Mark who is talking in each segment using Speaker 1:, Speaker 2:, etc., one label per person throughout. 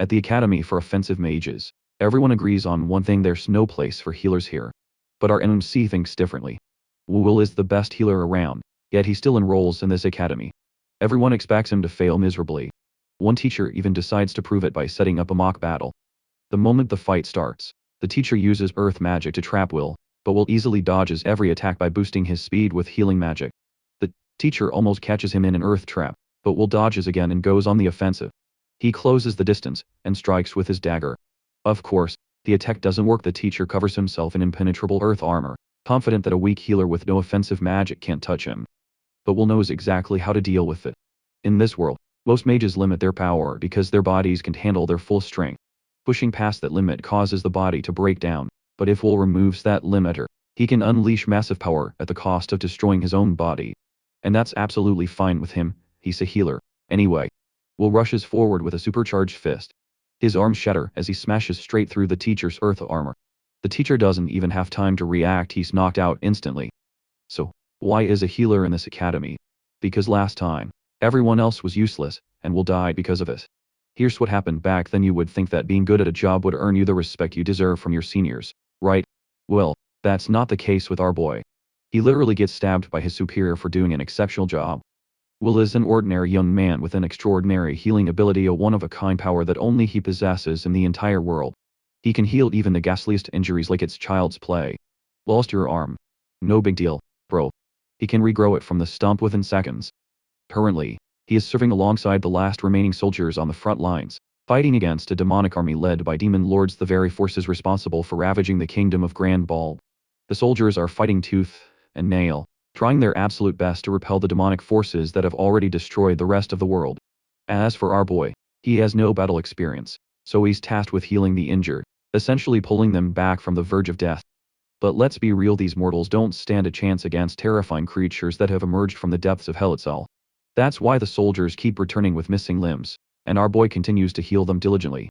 Speaker 1: At the Academy for Offensive Mages, everyone agrees on one thing: there's no place for healers here. But our NMC thinks differently. Will is the best healer around, yet he still enrolls in this academy. Everyone expects him to fail miserably. One teacher even decides to prove it by setting up a mock battle. The moment the fight starts, the teacher uses earth magic to trap Will, but Will easily dodges every attack by boosting his speed with healing magic. The teacher almost catches him in an earth trap, but Will dodges again and goes on the offensive. He closes the distance and strikes with his dagger. Of course, the attack doesn't work. The teacher covers himself in impenetrable earth armor, confident that a weak healer with no offensive magic can't touch him. But Will knows exactly how to deal with it. In this world, most mages limit their power because their bodies can't handle their full strength. Pushing past that limit causes the body to break down, but if Will removes that limiter, he can unleash massive power at the cost of destroying his own body. And that's absolutely fine with him. He's a healer. Anyway, Will rushes forward with a supercharged fist. His arms shatter as he smashes straight through the teacher's earth armor. The teacher doesn't even have time to react. He's knocked out instantly. So, why is a healer in this academy? Because last time, everyone else was useless, and Will died because of it. Here's what happened back then. You would think that being good at a job would earn you the respect you deserve from your seniors, right? Well, that's not the case with our boy. He literally gets stabbed by his superior for doing an exceptional job. Will is an ordinary young man with an extraordinary healing ability, a one-of-a-kind power that only he possesses in the entire world. He can heal even the ghastliest injuries like it's child's play. Lost your arm? No big deal, bro. He can regrow it from the stump within seconds. Currently, he is serving alongside the last remaining soldiers on the front lines, fighting against a demonic army led by demon lords, the very forces responsible for ravaging the kingdom of Grand Bulb. The soldiers are fighting tooth and nail, trying their absolute best to repel the demonic forces that have already destroyed the rest of the world. As for our boy, he has no battle experience, so he's tasked with healing the injured, essentially pulling them back from the verge of death. But let's be real, these mortals don't stand a chance against terrifying creatures that have emerged from the depths of hell itself. That's why the soldiers keep returning with missing limbs, and our boy continues to heal them diligently.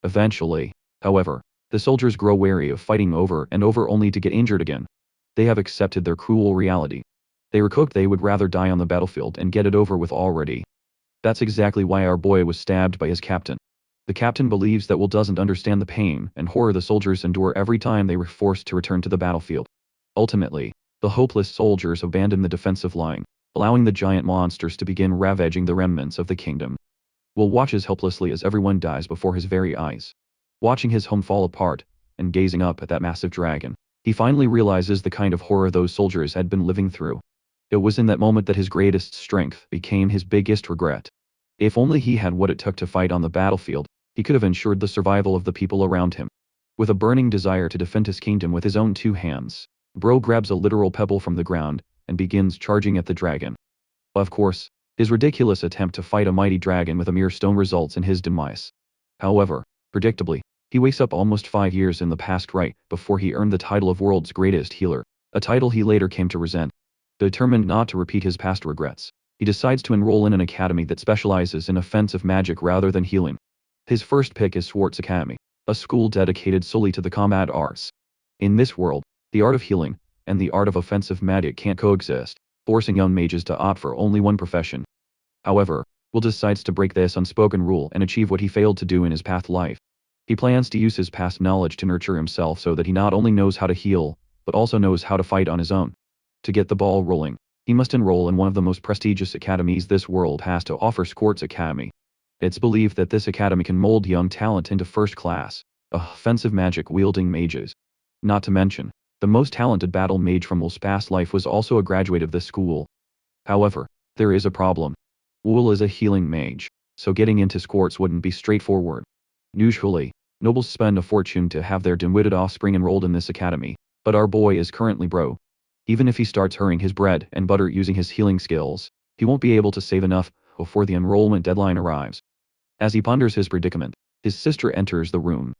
Speaker 1: Eventually, however, the soldiers grow wary of fighting over and over only to get injured again. They have accepted their cruel reality. They were cooked. They would rather die on the battlefield and get it over with already. That's exactly why our boy was stabbed by his captain. The captain believes that Will doesn't understand the pain and horror the soldiers endure every time they were forced to return to the battlefield. Ultimately, the hopeless soldiers abandon the defensive line, allowing the giant monsters to begin ravaging the remnants of the kingdom. Will watches helplessly as everyone dies before his very eyes. Watching his home fall apart, and gazing up at that massive dragon, he finally realizes the kind of horror those soldiers had been living through. It was in that moment that his greatest strength became his biggest regret. If only he had what it took to fight on the battlefield, he could have ensured the survival of the people around him. With a burning desire to defend his kingdom with his own two hands, Bro grabs a literal pebble from the ground, and begins charging at the dragon. Of course, his ridiculous attempt to fight a mighty dragon with a mere stone results in his demise. However, predictably, he wakes up almost 5 years in the past right before he earned the title of world's greatest healer, a title he later came to resent. Determined not to repeat his past regrets, he decides to enroll in an academy that specializes in offensive magic rather than healing. His first pick is Swartz Academy, a school dedicated solely to the combat arts. In this world, the art of healing and the art of offensive magic can't coexist, forcing young mages to opt for only one profession. However, Will decides to break this unspoken rule and achieve what he failed to do in his past life. He plans to use his past knowledge to nurture himself so that he not only knows how to heal, but also knows how to fight on his own. To get the ball rolling, he must enroll in one of the most prestigious academies this world has to offer, Swartz Academy. It's believed that this academy can mold young talent into first-class, offensive magic-wielding mages. Not to mention, the most talented battle mage from Will's past life was also a graduate of this school. However, there is a problem. Will is a healing mage, so getting into Swartz wouldn't be straightforward. Usually, nobles spend a fortune to have their dim-witted offspring enrolled in this academy, but our boy is currently broke. Even if he starts earning his bread and butter using his healing skills, he won't be able to save enough before the enrollment deadline arrives. As he ponders his predicament, his sister enters the room.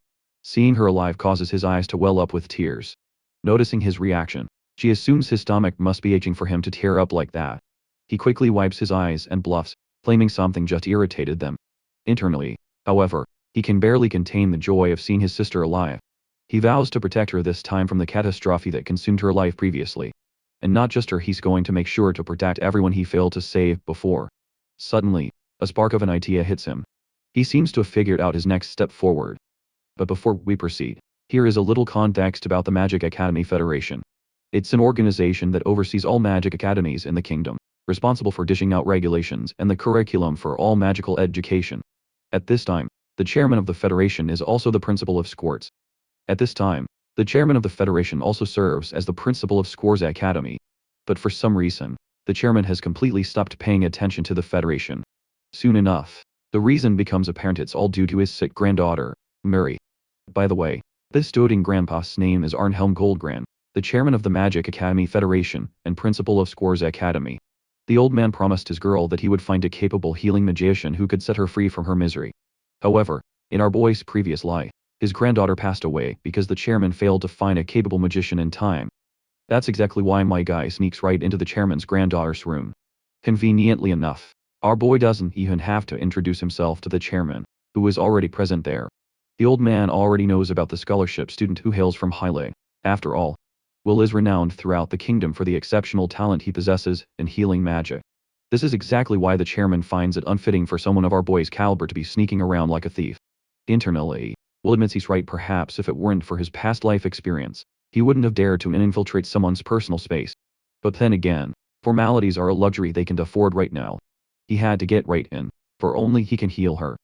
Speaker 1: Seeing her alive causes his eyes to well up with tears. Noticing his reaction, she assumes his stomach must be aching for him to tear up like that. He quickly wipes his eyes and bluffs, claiming something just irritated them. Internally, however, he can barely contain the joy of seeing his sister alive. He vows to protect her this time from the catastrophe that consumed her life previously. And not just her, he's going to make sure to protect everyone he failed to save before. Suddenly, a spark of an idea hits him. He seems to have figured out his next step forward. But before we proceed, here is a little context about the Magic Academy Federation. It's an organization that oversees all magic academies in the kingdom, responsible for dishing out regulations and the curriculum for all magical education. At this time, the chairman of the Federation is also the principal of Squirts. At this time, the chairman of the Federation also serves as the principal of Squirts Academy. But for some reason, the chairman has completely stopped paying attention to the Federation. Soon enough, the reason becomes apparent. It's all due to his sick granddaughter, Mary. By the way, this doting grandpa's name is Arnhelm Goldgran, the chairman of the Magic Academy Federation and principal of Squirts Academy. The old man promised his girl that he would find a capable healing magician who could set her free from her misery. However, in our boy's previous life, his granddaughter passed away because the chairman failed to find a capable magician in time. That's exactly why my guy sneaks right into the chairman's granddaughter's room. Conveniently enough, our boy doesn't even have to introduce himself to the chairman, who is already present there. The old man already knows about the scholarship student who hails from Hyle. After all, Will is renowned throughout the kingdom for the exceptional talent he possesses in healing magic. This is exactly why the chairman finds it unfitting for someone of our boy's caliber to be sneaking around like a thief. Internally, Will admits he's right. Perhaps if it weren't for his past life experience, he wouldn't have dared to infiltrate someone's personal space. But then again, formalities are a luxury they can afford right now. He had to get right in, for only he can heal her.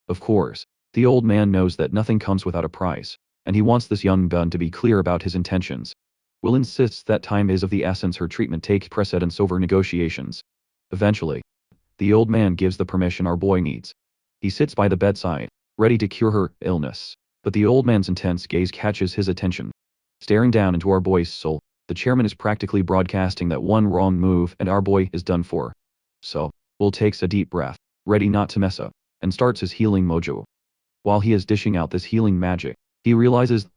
Speaker 1: Of course, the old man knows that nothing comes without a price, and he wants this young gun to be clear about his intentions. Will insists that time is of the essence. Her treatment takes precedence over negotiations. Eventually, the old man gives the permission our boy needs. He sits by the bedside, ready to cure her illness, but the old man's intense gaze catches his attention. Staring down into our boy's soul, the chairman is practically broadcasting that one wrong move and our boy is done for. So, Will takes a deep breath, ready not to mess up, and starts his healing mojo. While he is dishing out this healing magic, he realizes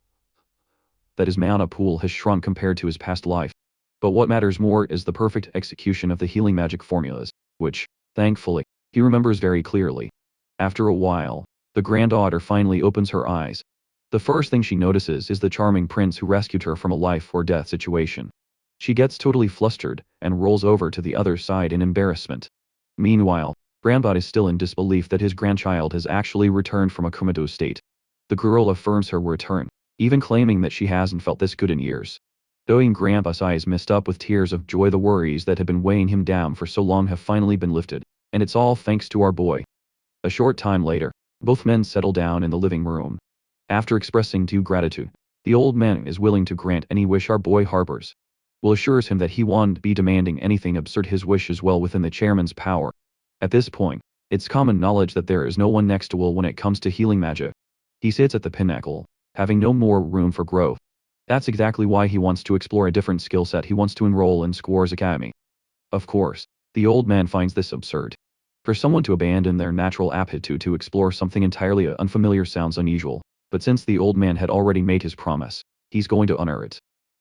Speaker 1: that his mana pool has shrunk compared to his past life. But what matters more is the perfect execution of the healing magic formulas, which, thankfully, he remembers very clearly. After a while, the granddaughter finally opens her eyes. The first thing she notices is the charming prince who rescued her from a life or death situation. She gets totally flustered and rolls over to the other side in embarrassment. Meanwhile, Grandpa is still in disbelief that his grandchild has actually returned from a comatose state. The girl affirms her return, even claiming that she hasn't felt this good in years. Doting Grandpa's eyes mist up with tears of joy. The worries that had been weighing him down for so long have finally been lifted, and it's all thanks to our boy. A short time later, both men settle down in the living room. After expressing due gratitude, the old man is willing to grant any wish our boy harbors. Will assures him that he won't be demanding anything absurd. His wish is well within the chairman's power. At this point, it's common knowledge that there is no one next to Will when it comes to healing magic. He sits at the pinnacle, having no more room for growth. That's exactly why he wants to explore a different skill set. He wants to enroll in Squirts Academy. Of course, the old man finds this absurd. For someone to abandon their natural aptitude to explore something entirely unfamiliar sounds unusual, but since the old man had already made his promise, he's going to honor it.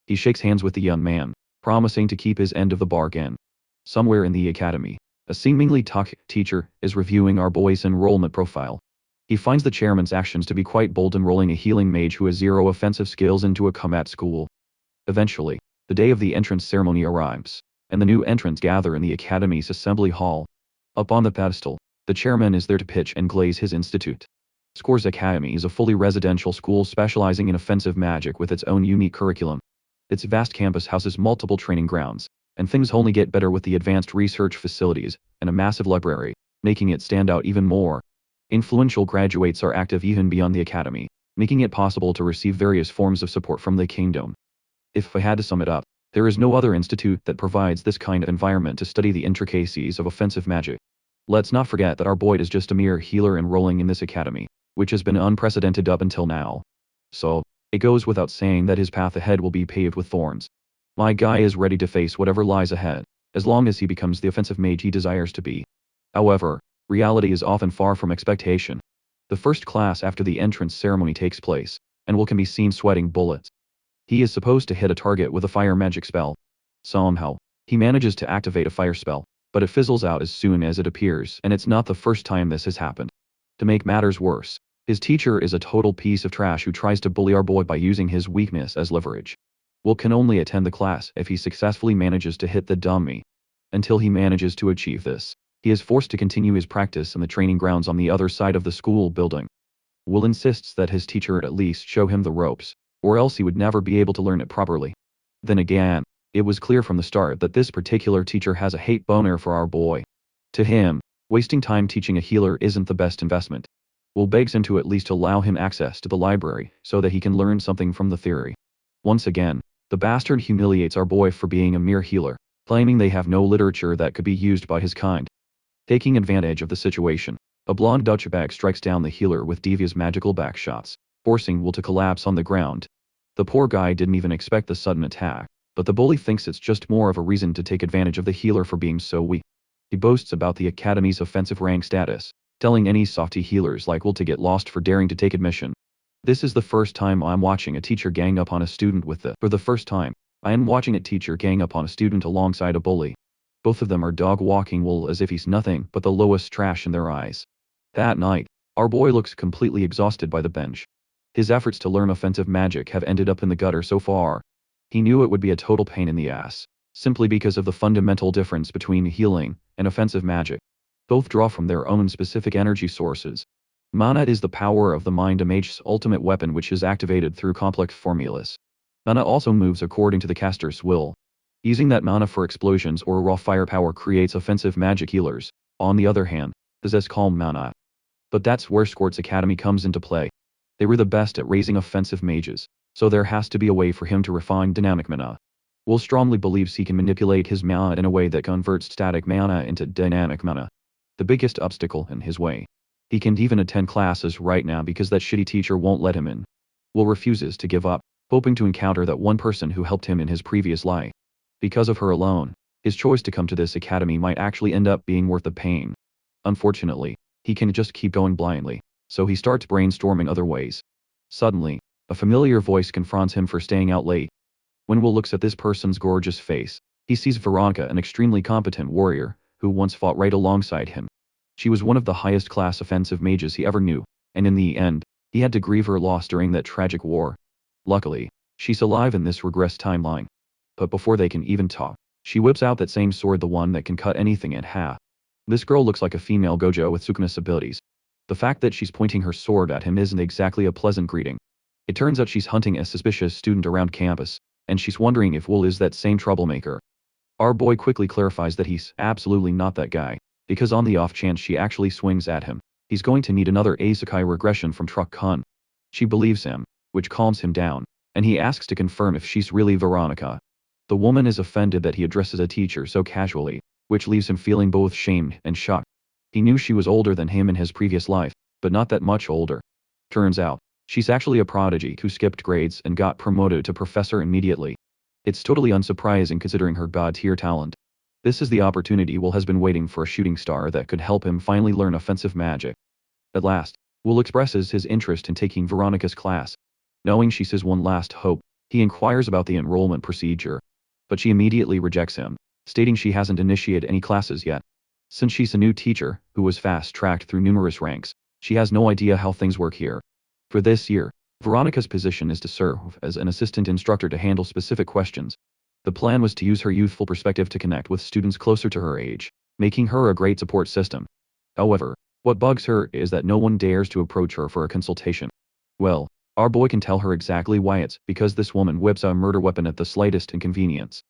Speaker 1: He shakes hands with the young man, promising to keep his end of the bargain. Somewhere in the academy, a seemingly toxic teacher is reviewing our boy's enrollment profile. He finds the chairman's actions to be quite bold, enrolling a healing mage who has 0 offensive skills into a combat school. Eventually, the day of the entrance ceremony arrives, and the new entrants gather in the academy's assembly hall. Up on the pedestal, the chairman is there to pitch and glaze his institute. Squirts Academy is a fully residential school specializing in offensive magic with its own unique curriculum. Its vast campus houses multiple training grounds, and things only get better with the advanced research facilities and a massive library, making it stand out even more. Influential graduates are active even beyond the academy, making it possible to receive various forms of support from the kingdom. If I had to sum it up, there is no other institute that provides this kind of environment to study the intricacies of offensive magic. Let's not forget that our boy is just a mere healer enrolling in this academy, which has been unprecedented up until now. So, it goes without saying that his path ahead will be paved with thorns. My guy is ready to face whatever lies ahead, as long as he becomes the offensive mage he desires to be. However, reality is often far from expectation. The first class after the entrance ceremony takes place, and Will can be seen sweating bullets. He is supposed to hit a target with a fire magic spell. Somehow, he manages to activate a fire spell, but it fizzles out as soon as it appears, and it's not the first time this has happened. To make matters worse, his teacher is a total piece of trash who tries to bully our boy by using his weakness as leverage. Will can only attend the class if he successfully manages to hit the dummy. Until he manages to achieve this, He is forced to continue his practice in the training grounds on the other side of the school building. Will insists that his teacher at least show him the ropes, or else he would never be able to learn it properly. Then again, it was clear from the start that this particular teacher has a hate boner for our boy. To him, wasting time teaching a healer isn't the best investment. Will begs him to at least allow him access to the library so that he can learn something from the theory. Once again, the bastard humiliates our boy for being a mere healer, claiming they have no literature that could be used by his kind. Taking advantage of the situation, a blonde Dutch bag strikes down the healer with devious magical backshots, forcing Will to collapse on the ground. The poor guy didn't even expect the sudden attack, but the bully thinks it's just more of a reason to take advantage of the healer for being so weak. He boasts about the Academy's offensive rank status, telling any softy healers like Will to get lost for daring to take admission. This is the first time I'm watching a teacher gang up on a student for the first time, I am watching a teacher gang up on a student alongside a bully. Both of them are dog-walking Will as if he's nothing but the lowest trash in their eyes. That night, our boy looks completely exhausted by the bench. His efforts to learn offensive magic have ended up in the gutter so far. He knew it would be a total pain in the ass, simply because of the fundamental difference between healing and offensive magic. Both draw from their own specific energy sources. Mana is the power of the mind, a mage's ultimate weapon which is activated through complex formulas. Mana also moves according to the caster's will. Using that mana for explosions or raw firepower creates offensive magic healers, on the other hand, possess calm mana. But that's where Squirt's Academy comes into play. They were the best at raising offensive mages, so there has to be a way for him to refine dynamic mana. Will strongly believes he can manipulate his mana in a way that converts static mana into dynamic mana. The biggest obstacle in his way. He can't even attend classes right now because that shitty teacher won't let him in. Will refuses to give up, hoping to encounter that one person who helped him in his previous life. Because of her alone, his choice to come to this academy might actually end up being worth the pain. Unfortunately, he can just keep going blindly, so he starts brainstorming other ways. Suddenly, a familiar voice confronts him for staying out late. When Will looks at this person's gorgeous face, he sees Veronica, an extremely competent warrior, who once fought right alongside him. She was one of the highest class offensive mages he ever knew, and in the end, he had to grieve her loss during that tragic war. Luckily, she's alive in this regress timeline. But before they can even talk, she whips out that same sword, the one that can cut anything in half. This girl looks like a female Gojo with Sukuna's abilities. The fact that she's pointing her sword at him isn't exactly a pleasant greeting. It turns out she's hunting a suspicious student around campus, and she's wondering if Will is that same troublemaker. Our boy quickly clarifies that he's absolutely not that guy, because on the off chance she actually swings at him, he's going to need another isekai regression from Truck-kun. She believes him, which calms him down, and he asks to confirm if she's really Veronica. The woman is offended that he addresses a teacher so casually, which leaves him feeling both shamed and shocked. He knew she was older than him in his previous life, but not that much older. Turns out, she's actually a prodigy who skipped grades and got promoted to professor immediately. It's totally unsurprising considering her god-tier talent. This is the opportunity Will has been waiting for, a shooting star that could help him finally learn offensive magic. At last, Will expresses his interest in taking Veronica's class. Knowing she's his one last hope, he inquires about the enrollment procedure. But she immediately rejects him, stating she hasn't initiated any classes yet. Since she's a new teacher, who was fast-tracked through numerous ranks, she has no idea how things work here. For this year, Veronica's position is to serve as an assistant instructor to handle specific questions. The plan was to use her youthful perspective to connect with students closer to her age, making her a great support system. However, what bugs her is that no one dares to approach her for a consultation. Well, our boy can tell her exactly why. It's because this woman whips a murder weapon at the slightest inconvenience.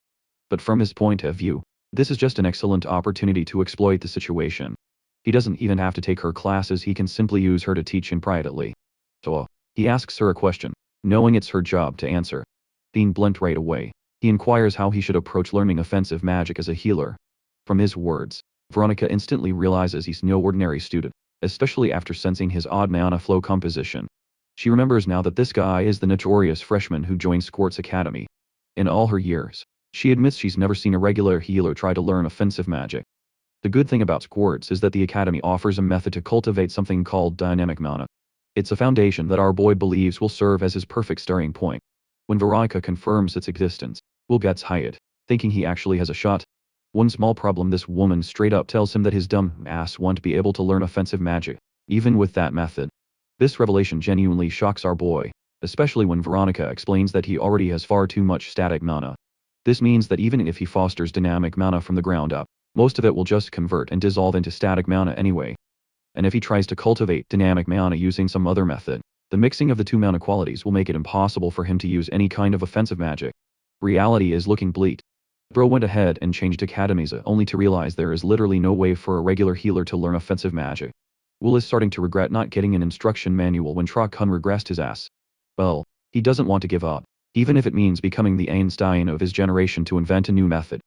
Speaker 1: But from his point of view, this is just an excellent opportunity to exploit the situation. He doesn't even have to take her classes, he can simply use her to teach him privately. So, he asks her a question, knowing it's her job to answer. Being blunt right away, he inquires how he should approach learning offensive magic as a healer. From his words, Veronica instantly realizes he's no ordinary student, especially after sensing his odd mana flow composition. She remembers now that this guy is the notorious freshman who joined Squirt's Academy. In all her years, she admits she's never seen a regular healer try to learn offensive magic. The good thing about Squirt's is that the Academy offers a method to cultivate something called dynamic mana. It's a foundation that our boy believes will serve as his perfect starting point. When Veronica confirms its existence, Will gets hired, thinking he actually has a shot. One small problem: this woman straight up tells him that his dumb ass won't be able to learn offensive magic, even with that method. This revelation genuinely shocks our boy, especially when Veronica explains that he already has far too much static mana. This means that even if he fosters dynamic mana from the ground up, Most of it will just convert and dissolve into static mana anyway. And if he tries to cultivate dynamic mana using some other method, the mixing of the two mana qualities will make it impossible for him to use any kind of offensive magic. Reality is looking bleak. Bro went ahead and changed academies only to realize there is literally no way for a regular healer to learn offensive magic. Will is starting to regret not getting an instruction manual when Tra-kun regressed his ass. Well, he doesn't want to give up, even if it means becoming the Einstein of his generation to invent a new method.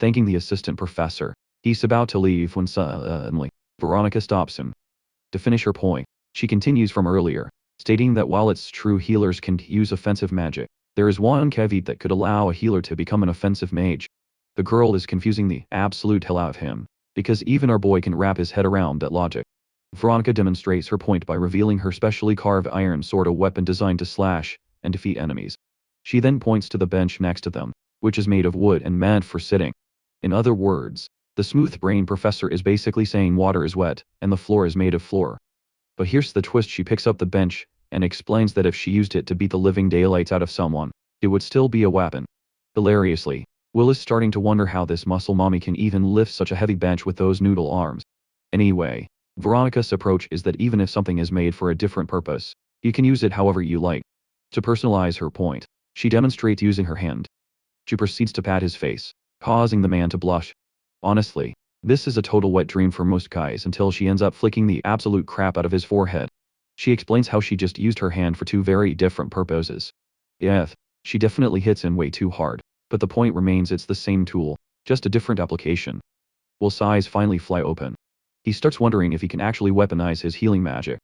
Speaker 1: Thanking the assistant professor, he's about to leave when suddenly, Veronica stops him. To finish her point, she continues from earlier, stating that while it's true healers can use offensive magic, there is one caveat that could allow a healer to become an offensive mage. The girl is confusing the absolute hell out of him, because even our boy can wrap his head around that logic. Veronica demonstrates her point by revealing her specially carved iron sword, a weapon designed to slash and defeat enemies. She then points to the bench next to them, which is made of wood and meant for sitting. In other words, the smooth-brain professor is basically saying water is wet, and the floor is made of floor. But here's the twist: she picks up the bench, and explains that if she used it to beat the living daylights out of someone, it would still be a weapon. Hilariously, Will is starting to wonder how this muscle mommy can even lift such a heavy bench with those noodle arms. Anyway, Veronica's approach is that even if something is made for a different purpose, you can use it however you like. To personalize her point, she demonstrates using her hand. She proceeds to pat his face, causing the man to blush. Honestly, this is a total wet dream for most guys until she ends up flicking the absolute crap out of his forehead. She explains how she just used her hand for two very different purposes. Yeah, she definitely hits him way too hard, but the point remains it's the same tool, just a different application. Will's eyes finally fly open. He starts wondering if he can actually weaponize his healing magic.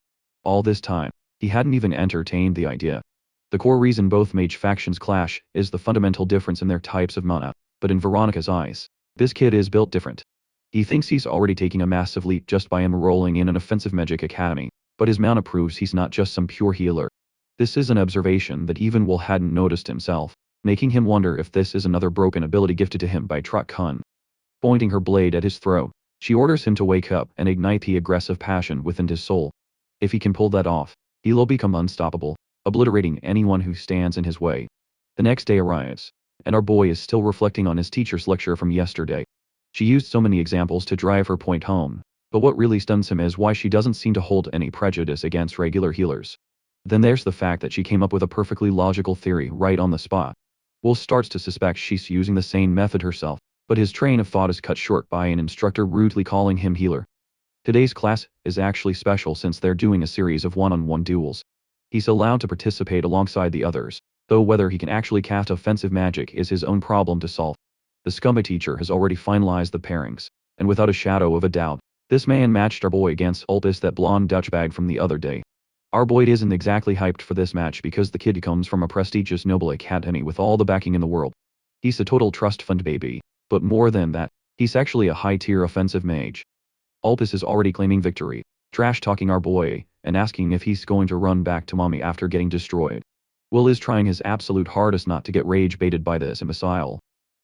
Speaker 1: All this time, he hadn't even entertained the idea. The core reason both mage factions clash is the fundamental difference in their types of mana, but in Veronica's eyes, this kid is built different. He thinks he's already taking a massive leap just by enrolling in an offensive magic academy, but his mana proves he's not just some pure healer. This is an observation that even Will hadn't noticed himself, making him wonder if this is another broken ability gifted to him by Tra-kun. Pointing her blade at his throat, she orders him to wake up and ignite the aggressive passion within his soul. If he can pull that off, he'll become unstoppable, obliterating anyone who stands in his way. The next day arrives, and our boy is still reflecting on his teacher's lecture from yesterday. She used so many examples to drive her point home, but what really stuns him is why she doesn't seem to hold any prejudice against regular healers. Then there's the fact that she came up with a perfectly logical theory right on the spot. Will starts to suspect she's using the same method herself, but his train of thought is cut short by an instructor rudely calling him healer. Today's class is actually special since they're doing a series of one-on-one duels. He's allowed to participate alongside the others, though whether he can actually cast offensive magic is his own problem to solve. The scumbag teacher has already finalized the pairings, and without a shadow of a doubt, this man matched our boy against Ulpis, that blonde Dutch bag from the other day. Our boy isn't exactly hyped for this match because the kid comes from a prestigious noble academy with all the backing in the world. He's a total trust fund baby, but more than that, he's actually a high-tier offensive mage. Ulpis is already claiming victory, trash-talking our boy, and asking if he's going to run back to mommy after getting destroyed. Will is trying his absolute hardest not to get rage-baited by this imbecile.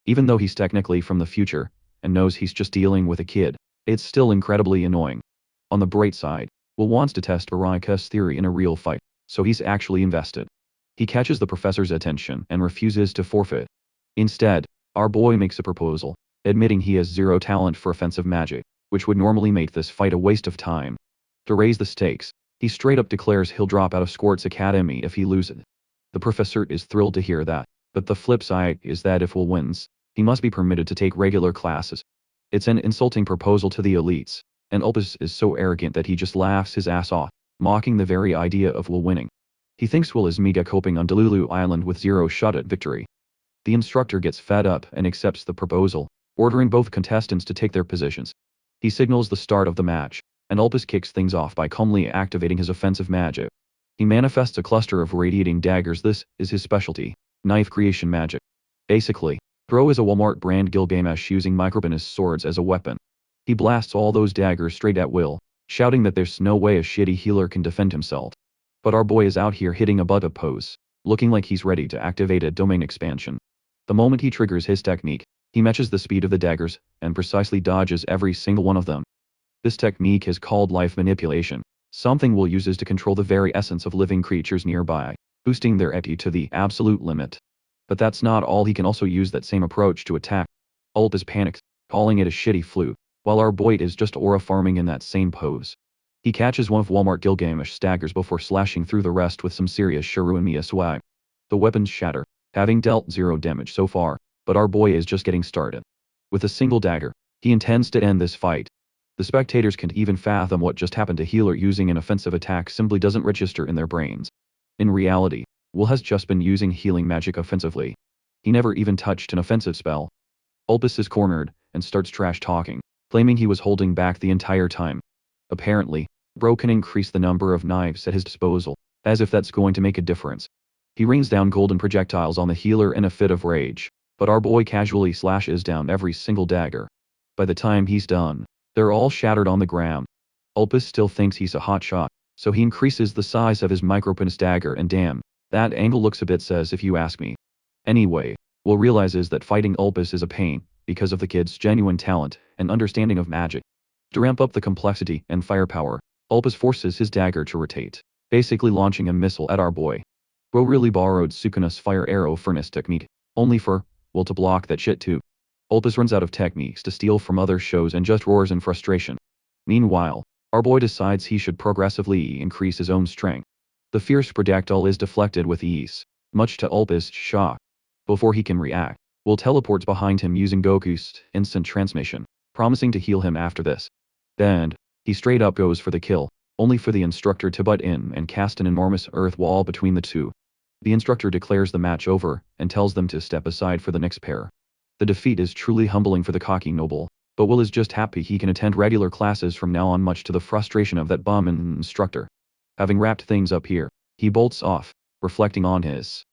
Speaker 1: Even though he's technically from the future, and knows he's just dealing with a kid, it's still incredibly annoying. On the bright side, Will wants to test Veronica's theory in a real fight, so he's actually invested. He catches the professor's attention and refuses to forfeit. Instead, our boy makes a proposal, admitting he has zero talent for offensive magic, which would normally make this fight a waste of time. To raise the stakes, he straight up declares he'll drop out of Squart's academy if he loses. The professor is thrilled to hear that, but the flip side is that if Will wins, he must be permitted to take regular classes. It's an insulting proposal to the elites, and Ulpis is so arrogant that he just laughs his ass off, mocking the very idea of Will winning. He thinks Will is mega coping on Delulu Island with zero shot at victory. The instructor gets fed up and accepts the proposal, ordering both contestants to take their positions. He signals the start of the match, and Ulpis kicks things off by calmly activating his offensive magic. He manifests a cluster of radiating daggers. This is his specialty, knife creation magic. Basically, Bro is a Walmart brand Gilgamesh using micropenis swords as a weapon. He blasts all those daggers straight at Will, shouting that there's no way a shitty healer can defend himself. But our boy is out here hitting a butt-up pose, looking like he's ready to activate a domain expansion. The moment he triggers his technique, he matches the speed of the daggers, and precisely dodges every single one of them. This technique is called life manipulation, something Will uses to control the very essence of living creatures nearby, boosting their EP to the absolute limit. But that's not all. He can also use that same approach to attack. Ulpis panics, calling it a shitty fluke, while our boy is just aura farming in that same pose. He catches one of Walmart Gilgamesh staggers before slashing through the rest with some serious Shuru and Mia swag. The weapons shatter, having dealt 0 damage so far, but our boy is just getting started. With a single dagger, he intends to end this fight. The spectators can't even fathom what just happened to healer using an offensive attack simply doesn't register in their brains. In reality, Will has just been using healing magic offensively. He never even touched an offensive spell. Ulpus is cornered, and starts trash talking, claiming he was holding back the entire time. Apparently, Bro can increase the number of knives at his disposal, as if that's going to make a difference. He rains down golden projectiles on the healer in a fit of rage, but our boy casually slashes down every single dagger. By the time he's done, they're all shattered on the ground. Ulpus still thinks he's a hot shot, so he increases the size of his micropenis dagger and damn, that angle looks a bit sus if you ask me. Anyway, Will realizes that fighting Ulpus is a pain, because of the kid's genuine talent and understanding of magic. To ramp up the complexity and firepower, Ulpus forces his dagger to rotate, basically launching a missile at our boy. Bro really borrowed Sukuna's fire arrow furnace technique, only for Will to block that shit too. Ulpus runs out of techniques to steal from other shows and just roars in frustration. Meanwhile, our boy decides he should progressively increase his own strength. The fierce projectile is deflected with ease, much to Ulpus' shock. Before he can react, Will teleports behind him using Goku's instant transmission, promising to heal him after this. Then, he straight up goes for the kill, only for the instructor to butt in and cast an enormous earth wall between the two. The instructor declares the match over and tells them to step aside for the next pair. The defeat is truly humbling for the cocky noble, but Will is just happy he can attend regular classes from now on, much to the frustration of that bum instructor. Having wrapped things up here, he bolts off, reflecting on his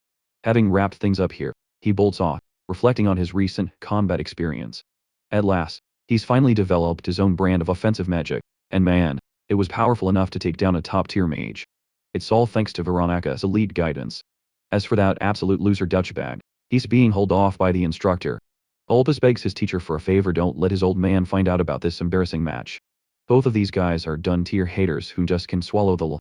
Speaker 1: recent combat experience. At last, he's finally developed his own brand of offensive magic, and man, it was powerful enough to take down a top-tier mage. It's all thanks to Veronica's elite guidance. As for that absolute loser Dutchbag, he's being held off by the instructor. Ulpus begs his teacher for a favor: don't let his old man find out about this embarrassing match. Both of these guys are done-tier haters who just can swallow the l.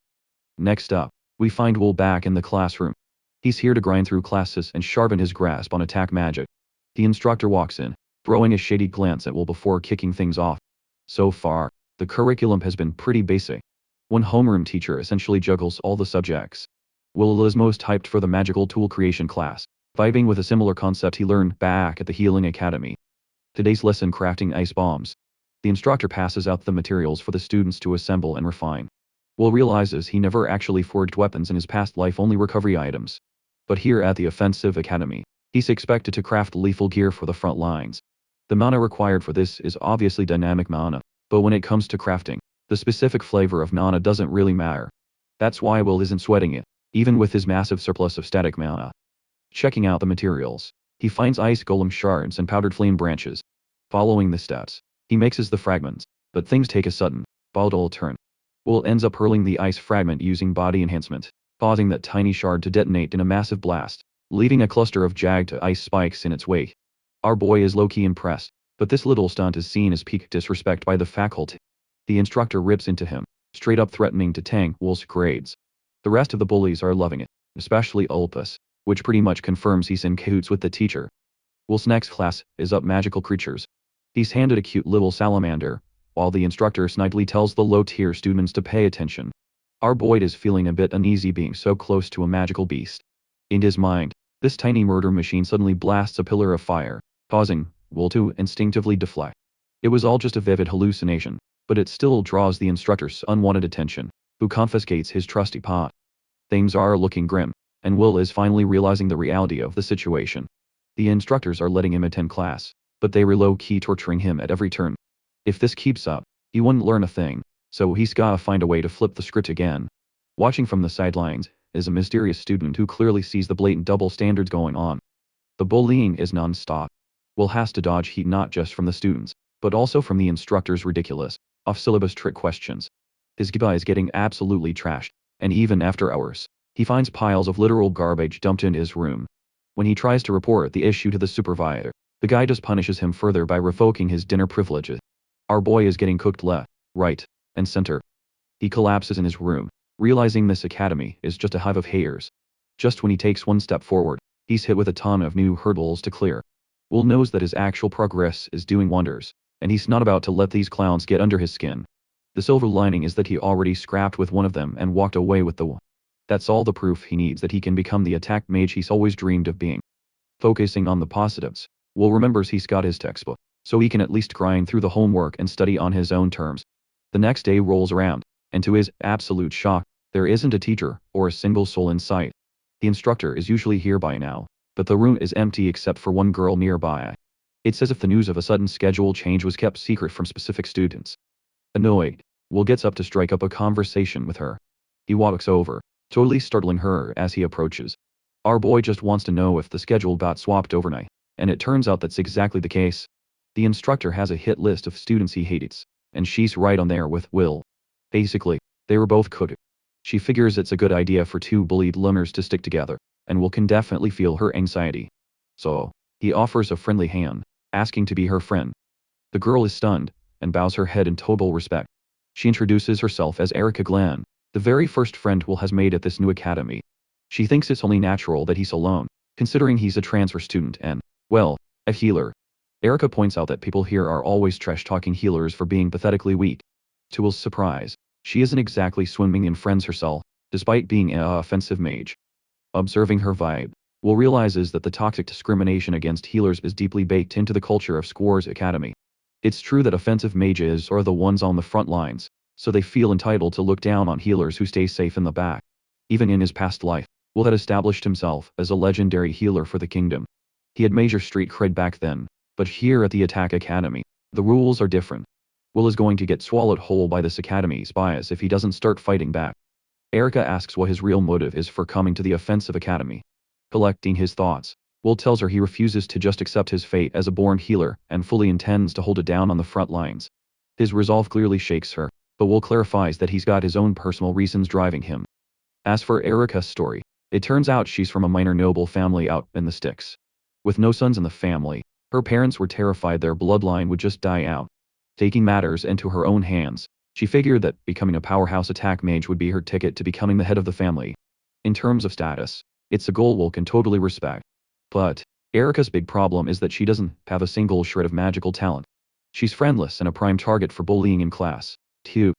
Speaker 1: Next up, we find Will back in the classroom. He's here to grind through classes and sharpen his grasp on attack magic. The instructor walks in, throwing a shady glance at Will before kicking things off. So far, the curriculum has been pretty basic. One homeroom teacher essentially juggles all the subjects. Will is most hyped for the magical tool creation class, vibing with a similar concept he learned back at the Healing Academy. Today's lesson: crafting ice bombs. The instructor passes out the materials for the students to assemble and refine. Will realizes he never actually forged weapons in his past life, only recovery items. But here at the Offensive Academy, he's expected to craft lethal gear for the front lines. The mana required for this is obviously dynamic mana, but when it comes to crafting, the specific flavor of mana doesn't really matter. That's why Will isn't sweating it, even with his massive surplus of static mana. Checking out the materials, he finds ice golem shards and powdered flame branches. Following the steps, he mixes the fragments, but things take a sudden, volatile turn. Will ends up hurling the ice fragment using body enhancement, causing that tiny shard to detonate in a massive blast, leaving a cluster of jagged ice spikes in its wake. Our boy is low-key impressed, but this little stunt is seen as peak disrespect by the faculty. The instructor rips into him, straight up threatening to tank Will's grades. The rest of the bullies are loving it, especially Ulpus, which pretty much confirms he's in cahoots with the teacher. Will's next class is up magical creatures. He's handed a cute little salamander, while the instructor snidely tells the low-tier students to pay attention. Our boy is feeling a bit uneasy being so close to a magical beast. In his mind, this tiny murder machine suddenly blasts a pillar of fire, causing Will to instinctively deflect. It was all just a vivid hallucination, but it still draws the instructor's unwanted attention, who confiscates his trusty pot. Things are looking grim, and Will is finally realizing the reality of the situation. The instructors are letting him attend class, but they were low-key torturing him at every turn. If this keeps up, he wouldn't learn a thing, so he's gotta find a way to flip the script again. Watching from the sidelines is a mysterious student who clearly sees the blatant double standards going on. The bullying is non-stop. Will has to dodge heat not just from the students, but also from the instructor's ridiculous, off-syllabus trick questions. His giba is getting absolutely trashed, and even after hours, he finds piles of literal garbage dumped in his room. When he tries to report the issue to the supervisor, the guy just punishes him further by revoking his dinner privileges. Our boy is getting cooked left, right, and center. He collapses in his room, realizing this academy is just a hive of haters. Just when he takes one step forward, he's hit with a ton of new hurdles to clear. Will knows that his actual progress is doing wonders, and he's not about to let these clowns get under his skin. The silver lining is that he already scrapped with one of them and walked away with the one. That's all the proof he needs that he can become the attack mage he's always dreamed of being. Focusing on the positives, Will remembers he's got his textbook, so he can at least grind through the homework and study on his own terms. The next day rolls around, and to his absolute shock, there isn't a teacher or a single soul in sight. The instructor is usually here by now, but the room is empty except for one girl nearby. It's as if the news of a sudden schedule change was kept secret from specific students. Annoyed, Will gets up to strike up a conversation with her. He walks over, totally startling her as he approaches. Our boy just wants to know if the schedule got swapped overnight, and it turns out that's exactly the case. The instructor has a hit list of students he hates, and she's right on there with Will. Basically, they were both cooked. She figures it's a good idea for two bullied learners to stick together, and Will can definitely feel her anxiety. So, he offers a friendly hand, asking to be her friend. The girl is stunned, and bows her head in total respect. She introduces herself as Erica Glenn, the very first friend Will has made at this new academy. She thinks it's only natural that he's alone, considering he's a transfer student and, well, a healer. Erica points out that people here are always trash-talking healers for being pathetically weak. To Will's surprise, she isn't exactly swimming in friends herself, despite being an offensive mage. Observing her vibe, Will realizes that the toxic discrimination against healers is deeply baked into the culture of Square's academy. It's true that offensive mages are the ones on the front lines, so they feel entitled to look down on healers who stay safe in the back. Even in his past life, Will had established himself as a legendary healer for the kingdom. He had major street cred back then, but here at the Attack Academy, the rules are different. Will is going to get swallowed whole by this academy's bias if he doesn't start fighting back. Erica asks what his real motive is for coming to the offensive academy. Collecting his thoughts, Will tells her he refuses to just accept his fate as a born healer and fully intends to hold it down on the front lines. His resolve clearly shakes her, but Will clarifies that he's got his own personal reasons driving him. As for Erica's story, it turns out she's from a minor noble family out in the sticks. With no sons in the family, her parents were terrified their bloodline would just die out. Taking matters into her own hands, she figured that becoming a powerhouse attack mage would be her ticket to becoming the head of the family. In terms of status, it's a goal Will can totally respect. But Erica's big problem is that she doesn't have a single shred of magical talent. She's friendless and a prime target for bullying in class, too.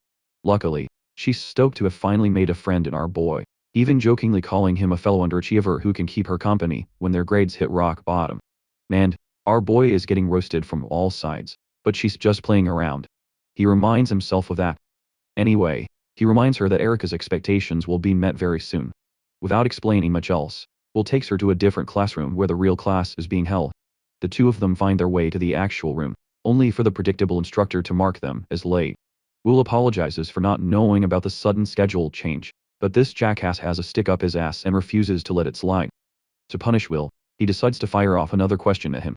Speaker 1: Luckily, she's stoked to have finally made a friend in our boy, even jokingly calling him a fellow underachiever who can keep her company when their grades hit rock bottom. And our boy is getting roasted from all sides, but she's just playing around. He reminds himself of that. Anyway, he reminds her that Erica's expectations will be met very soon. Without explaining much else, Will takes her to a different classroom where the real class is being held. The two of them find their way to the actual room, only for the predictable instructor to mark them as late. Will apologizes for not knowing about the sudden schedule change, but this jackass has a stick up his ass and refuses to let it slide. To punish Will, he decides to fire off another question at him.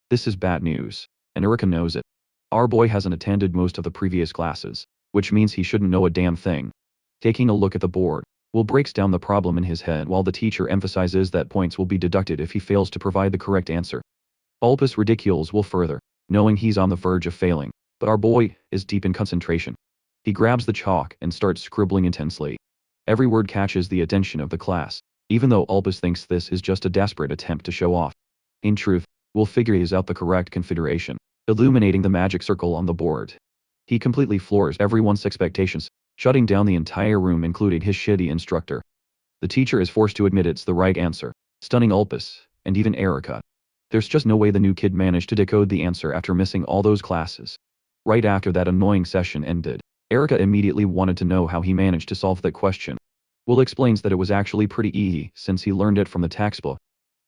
Speaker 1: This is bad news, and Erica knows it. Our boy hasn't attended most of the previous classes, which means he shouldn't know a damn thing. Taking a look at the board, Will breaks down the problem in his head while the teacher emphasizes that points will be deducted if he fails to provide the correct answer. Albus ridicules Will further, knowing he's on the verge of failing, but our boy is deep in concentration. He grabs the chalk and starts scribbling intensely. Every word catches the attention of the class, even though Albus thinks this is just a desperate attempt to show off. In truth, Will figures out the correct configuration, illuminating the magic circle on the board. He completely floors everyone's expectations, shutting down the entire room including his shitty instructor. The teacher is forced to admit it's the right answer, stunning Albus, and even Erica. There's just no way the new kid managed to decode the answer after missing all those classes. Right after that annoying session ended, Erica immediately wanted to know how he managed to solve that question. Will explains that it was actually pretty easy since he learned it from the textbook.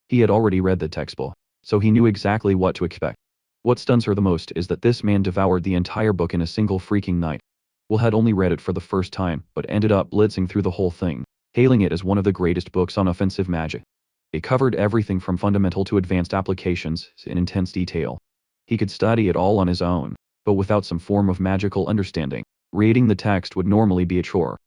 Speaker 1: He had already read the textbook, so he knew exactly what to expect. What stuns her the most is that this man devoured the entire book in a single freaking night. Will had only read it for the first time, but ended up blitzing through the whole thing, hailing it as one of the greatest books on offensive magic. It covered everything from fundamental to advanced applications in intense detail. He could study it all on his own, but without some form of magical understanding, reading the text would normally be a chore.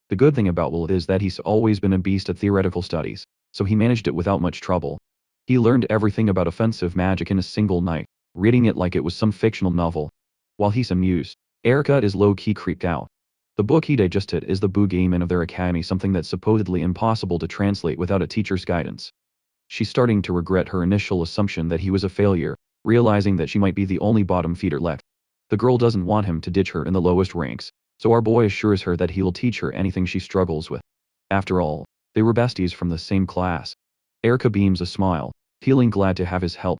Speaker 1: The good thing about Will is that he's always been a beast at theoretical studies, so he managed it without much trouble. He learned everything about offensive magic in a single night, reading it like it was some fictional novel. While he's amused, Erica is low-key creeped out. The book he digested is the boogeyman of their academy, something that's supposedly impossible to translate without a teacher's guidance. She's starting to regret her initial assumption that he was a failure, realizing that she might be the only bottom feeder left. The girl doesn't want him to ditch her in the lowest ranks, so our boy assures her that he'll teach her anything she struggles with. After all, they were besties from the same class. Erica beams a smile, feeling glad to have his help.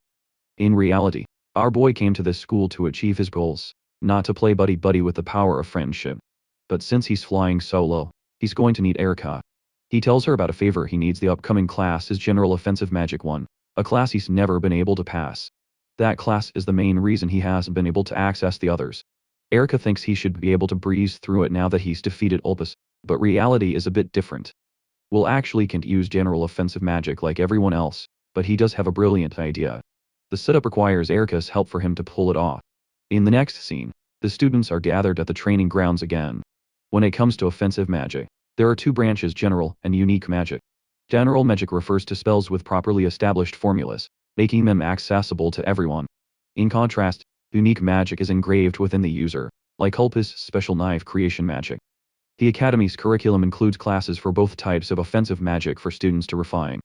Speaker 1: In reality, our boy came to this school to achieve his goals, not to play buddy-buddy with the power of friendship. But since he's flying solo, he's going to need Erica. He tells her about a favor he needs. The upcoming class is General Offensive Magic 1, a class he's never been able to pass. That class is the main reason he hasn't been able to access the others. Erica thinks he should be able to breeze through it now that he's defeated Ulpus, but reality is a bit different. Will actually can't use General Offensive Magic like everyone else, but he does have a brilliant idea. The setup requires Erica's help for him to pull it off. In the next scene, the students are gathered at the training grounds again. When it comes to offensive magic, there are two branches: general and unique magic. General magic refers to spells with properly established formulas, making them accessible to everyone. In contrast, unique magic is engraved within the user, like Ulpus' special knife creation magic. The Academy's curriculum includes classes for both types of offensive magic for students to refine.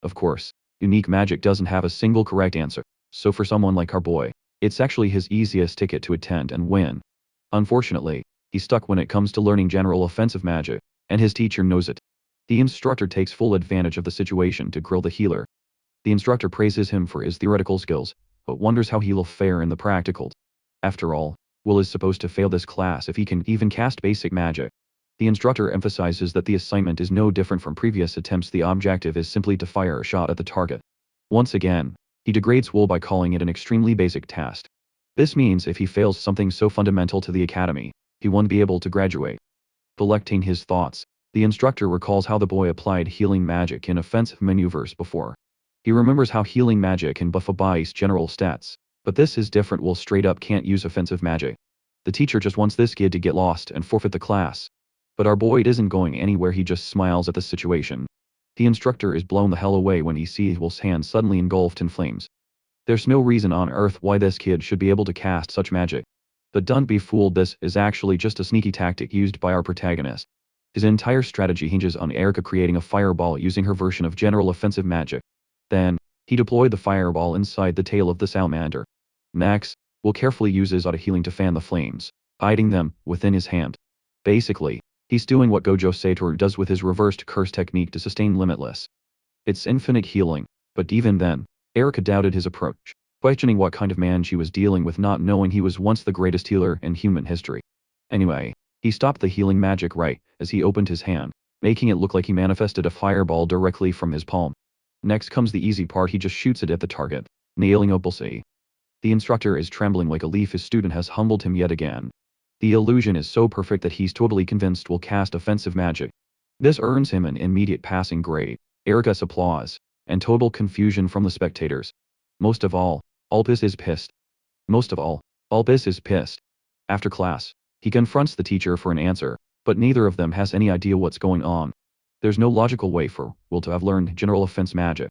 Speaker 1: Of course, unique magic doesn't have a single correct answer, so for someone like our boy, it's actually his easiest ticket to attend and win. Unfortunately, he's stuck when it comes to learning general offensive magic, and his teacher knows it. The instructor takes full advantage of the situation to grill the healer. The instructor praises him for his theoretical skills, but wonders how he'll fare in the practicals. After all, Will is supposed to fail this class if he can even cast basic magic. The instructor emphasizes that the assignment is no different from previous attempts. The objective is simply to fire a shot at the target. Once again, he degrades Will by calling it an extremely basic task. This means if he fails something so fundamental to the academy, he won't be able to graduate. Collecting his thoughts, the instructor recalls how the boy applied healing magic in offensive maneuvers before. He remembers how healing magic can buff a boy's general stats, but this is different. Will straight up can't use offensive magic. The teacher just wants this kid to get lost and forfeit the class. But our boy isn't going anywhere. He just smiles at the situation. The instructor is blown the hell away when he sees Will's hand suddenly engulfed in flames. There's no reason on earth why this kid should be able to cast such magic. But don't be fooled, this is actually just a sneaky tactic used by our protagonist. His entire strategy hinges on Erica creating a fireball using her version of general offensive magic. Then, he deployed the fireball inside the tail of the salamander. Next, Will carefully uses auto healing to fan the flames, hiding them within his hand. Basically, he's doing what Gojo Satoru does with his reversed curse technique to sustain limitless. It's infinite healing, but even then, Erica doubted his approach, questioning what kind of man she was dealing with, not knowing he was once the greatest healer in human history. Anyway, he stopped the healing magic right as he opened his hand, making it look like he manifested a fireball directly from his palm. Next comes the easy part: he just shoots it at the target, nailing a bullseye. The instructor is trembling like a leaf. His student has humbled him yet again. The illusion is so perfect that he's totally convinced Will cast offensive magic. This earns him an immediate passing grade, Erica's applause, and total confusion from the spectators. Most of all, Ulpus is pissed. After class, he confronts the teacher for an answer, but neither of them has any idea what's going on. There's no logical way for Will to have learned general offense magic.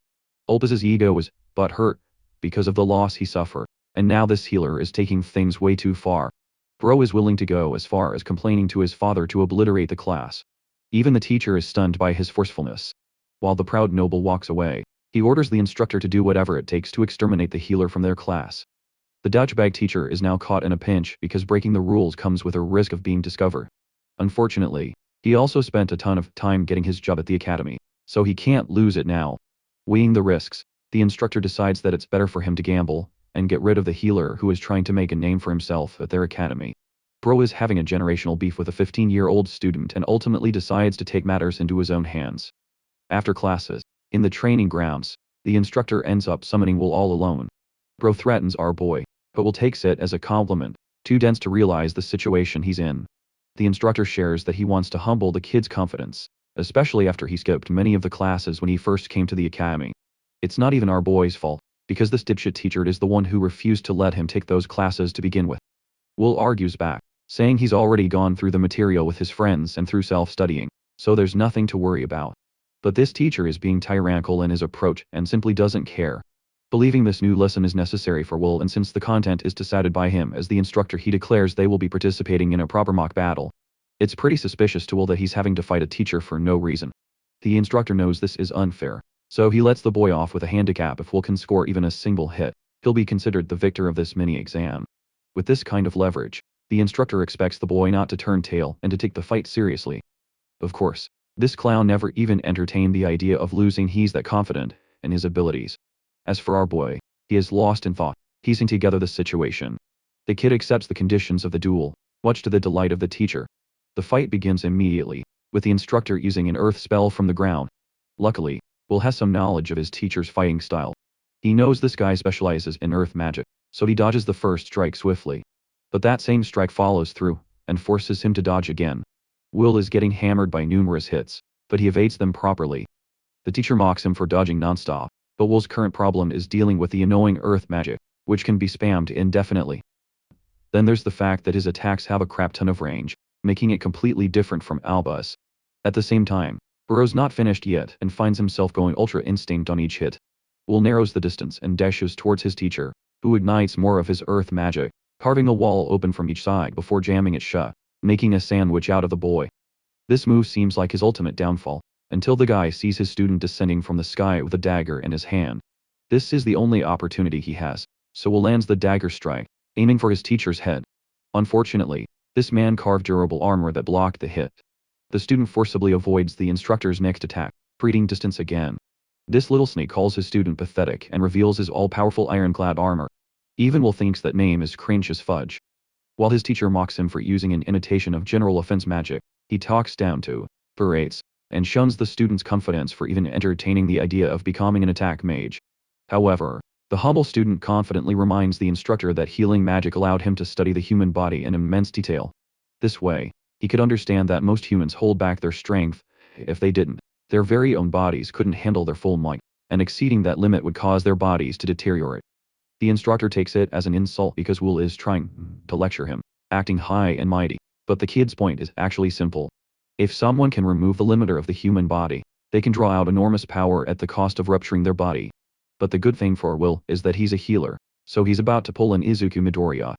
Speaker 1: Ulpus's ego is but hurt because of the loss he suffered, and now this healer is taking things way too far. Bro is willing to go as far as complaining to his father to obliterate the class. Even the teacher is stunned by his forcefulness. While the proud noble walks away, he orders the instructor to do whatever it takes to exterminate the healer from their class. The douchebag teacher is now caught in a pinch because breaking the rules comes with a risk of being discovered. Unfortunately, he also spent a ton of time getting his job at the academy, so he can't lose it now. Weighing the risks, the instructor decides that it's better for him to gamble and get rid of the healer who is trying to make a name for himself at their academy. Bro is having a generational beef with a 15-year-old student and ultimately decides to take matters into his own hands. After classes, in the training grounds, the instructor ends up summoning Will all alone. Bro threatens our boy, but Will takes it as a compliment, too dense to realize the situation he's in. The instructor shares that he wants to humble the kid's confidence, especially after he skipped many of the classes when he first came to the academy. It's not even our boy's fault, because this dipshit teacher is the one who refused to let him take those classes to begin with. Will argues back, saying he's already gone through the material with his friends and through self-studying, so there's nothing to worry about. But this teacher is being tyrannical in his approach and simply doesn't care. Believing this new lesson is necessary for Will, and since the content is decided by him as the instructor, he declares they will be participating in a proper mock battle. It's pretty suspicious to Will that he's having to fight a teacher for no reason. The instructor knows this is unfair, So he lets the boy off with a handicap. If Will can score even a single hit, he'll be considered the victor of this mini-exam. With this kind of leverage, the instructor expects the boy not to turn tail and to take the fight seriously. Of course, this clown never even entertained the idea of losing. He's that confident in his abilities. As for our boy, he is lost in thought, piecing together the situation. The kid accepts the conditions of the duel, much to the delight of the teacher. The fight begins immediately, with the instructor using an earth spell from the ground. Luckily, Will has some knowledge of his teacher's fighting style. He knows this guy specializes in earth magic, so he dodges the first strike swiftly. But that same strike follows through, and forces him to dodge again. Will is getting hammered by numerous hits, but he evades them properly. The teacher mocks him for dodging nonstop, but Will's current problem is dealing with the annoying earth magic, which can be spammed indefinitely. Then there's the fact that his attacks have a crap ton of range, making it completely different from Alba's. At the same time, Burrow's not finished yet and finds himself going Ultra Instinct on each hit. Will narrows the distance and dashes towards his teacher, who ignites more of his earth magic, carving the wall open from each side before jamming it shut, making a sandwich out of the boy. This move seems like his ultimate downfall, until the guy sees his student descending from the sky with a dagger in his hand. This is the only opportunity he has, so Will lands the dagger strike, aiming for his teacher's head. Unfortunately, this man carved durable armor that blocked the hit. The student forcibly avoids the instructor's next attack, creating distance again. This little snake calls his student pathetic and reveals his all-powerful ironclad armor. Even Will thinks that name is cringe as fudge. While his teacher mocks him for using an imitation of general offense magic, he talks down to, berates, and shuns the student's confidence for even entertaining the idea of becoming an attack mage. However, the humble student confidently reminds the instructor that healing magic allowed him to study the human body in immense detail. This way, he could understand that most humans hold back their strength. If they didn't, their very own bodies couldn't handle their full might, and exceeding that limit would cause their bodies to deteriorate. The instructor takes it as an insult because Will is trying to lecture him, acting high and mighty, but the kid's point is actually simple. If someone can remove the limiter of the human body, they can draw out enormous power at the cost of rupturing their body. But the good thing for Will is that he's a healer, so he's about to pull an Izuku Midoriya.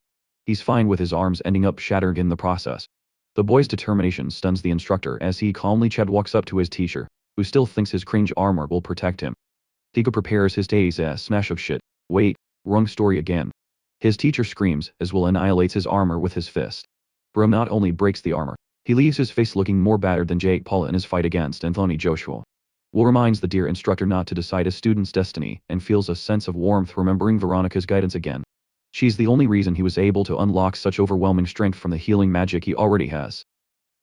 Speaker 1: He's fine with his arms ending up shattered in the process. The boy's determination stuns the instructor as he calmly walks up to his teacher, who still thinks his cringe armor will protect him. Tico prepares his day's smash of shit. Wait, wrong story again. His teacher screams as Will annihilates his armor with his fist. Bro not only breaks the armor, he leaves his face looking more battered than Jake Paul in his fight against Anthony Joshua. Will reminds the dear instructor not to decide a student's destiny and feels a sense of warmth remembering Veronica's guidance again. She's the only reason he was able to unlock such overwhelming strength from the healing magic he already has.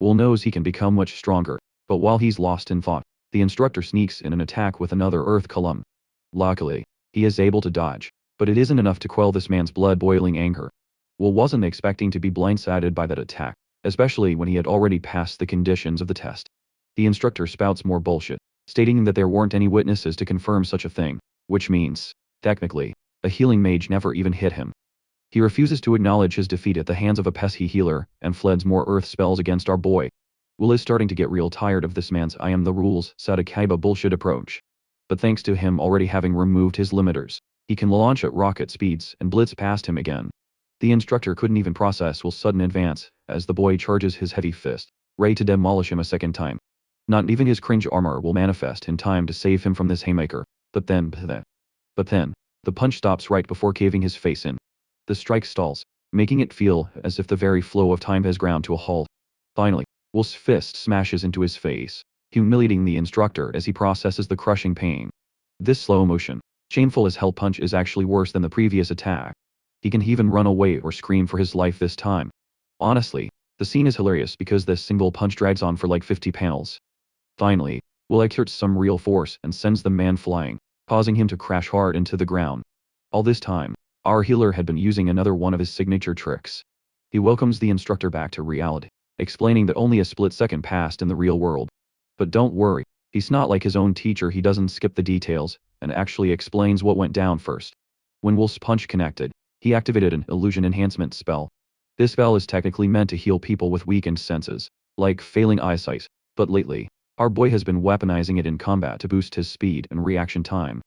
Speaker 1: Will knows he can become much stronger, but while he's lost in thought, the instructor sneaks in an attack with another earth column. Luckily, he is able to dodge, but it isn't enough to quell this man's blood-boiling anger. Will wasn't expecting to be blindsided by that attack, especially when he had already passed the conditions of the test. The instructor spouts more bullshit, stating that there weren't any witnesses to confirm such a thing, which means, technically, a healing mage never even hit him. He refuses to acknowledge his defeat at the hands of a pesky healer, and floods more earth spells against our boy. Will is starting to get real tired of this man's I am the rules Sadakaiba bullshit approach. But thanks to him already having removed his limiters, he can launch at rocket speeds and blitz past him again. The instructor couldn't even process Will's sudden advance, as the boy charges his heavy fist, ready to demolish him a second time. Not even his cringe armor will manifest in time to save him from this haymaker, but then, the punch stops right before caving his face in. The strike stalls, making it feel as if the very flow of time has ground to a halt. Finally, Will's fist smashes into his face, humiliating the instructor as he processes the crushing pain. This slow motion, shameful as hell punch is actually worse than the previous attack. He can even run away or scream for his life this time. Honestly, the scene is hilarious because this single punch drags on for like 50 panels. Finally, Will exerts some real force and sends the man flying, causing him to crash hard into the ground. All this time, our healer had been using another one of his signature tricks. He welcomes the instructor back to reality, explaining that only a split second passed in the real world. But don't worry, he's not like his own teacher. He doesn't skip the details, and actually explains what went down first. When Will's punch connected, he activated an illusion enhancement spell. This spell is technically meant to heal people with weakened senses, like failing eyesight, but lately, our boy has been weaponizing it in combat to boost his speed and reaction time.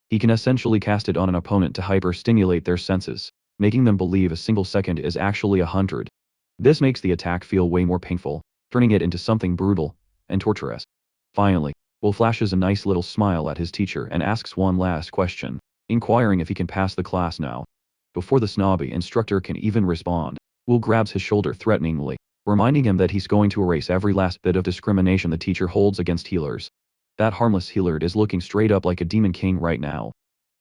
Speaker 1: He can essentially cast it on an opponent to hyper-stimulate their senses, making them believe a single second is actually 100. This makes the attack feel way more painful, turning it into something brutal and torturous. Finally, Will flashes a nice little smile at his teacher and asks one last question, inquiring if he can pass the class now. Before the snobby instructor can even respond, Will grabs his shoulder threateningly, reminding him that he's going to erase every last bit of discrimination the teacher holds against healers. That harmless healer is looking straight up like a demon king right now.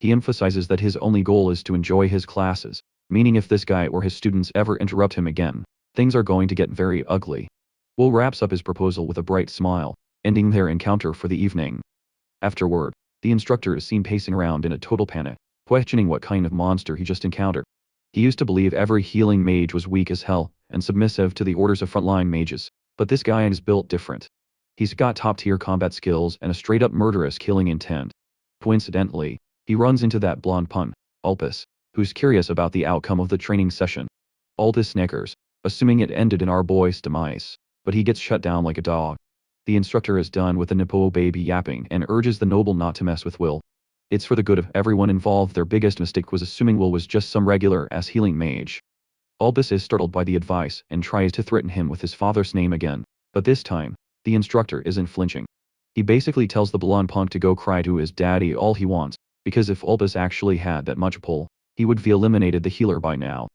Speaker 1: He emphasizes that his only goal is to enjoy his classes, meaning if this guy or his students ever interrupt him again, things are going to get very ugly. Will wraps up his proposal with a bright smile, ending their encounter for the evening. Afterward, the instructor is seen pacing around in a total panic, questioning what kind of monster he just encountered. He used to believe every healing mage was weak as hell and submissive to the orders of frontline mages, but this guy is built different. He's got top-tier combat skills and a straight-up murderous killing intent. Coincidentally, he runs into that blonde pun, Ulpus, who's curious about the outcome of the training session. Ulpus snickers, assuming it ended in our boy's demise, but he gets shut down like a dog. The instructor is done with the Nepo baby yapping and urges the noble not to mess with Will. It's for the good of everyone involved. Their biggest mistake was assuming Will was just some regular-ass healing mage. Ulpus is startled by the advice and tries to threaten him with his father's name again, but this time, the instructor isn't flinching. He basically tells the blonde punk to go cry to his daddy all he wants, because if Ulpus actually had that much pull, he would have eliminated the healer by now.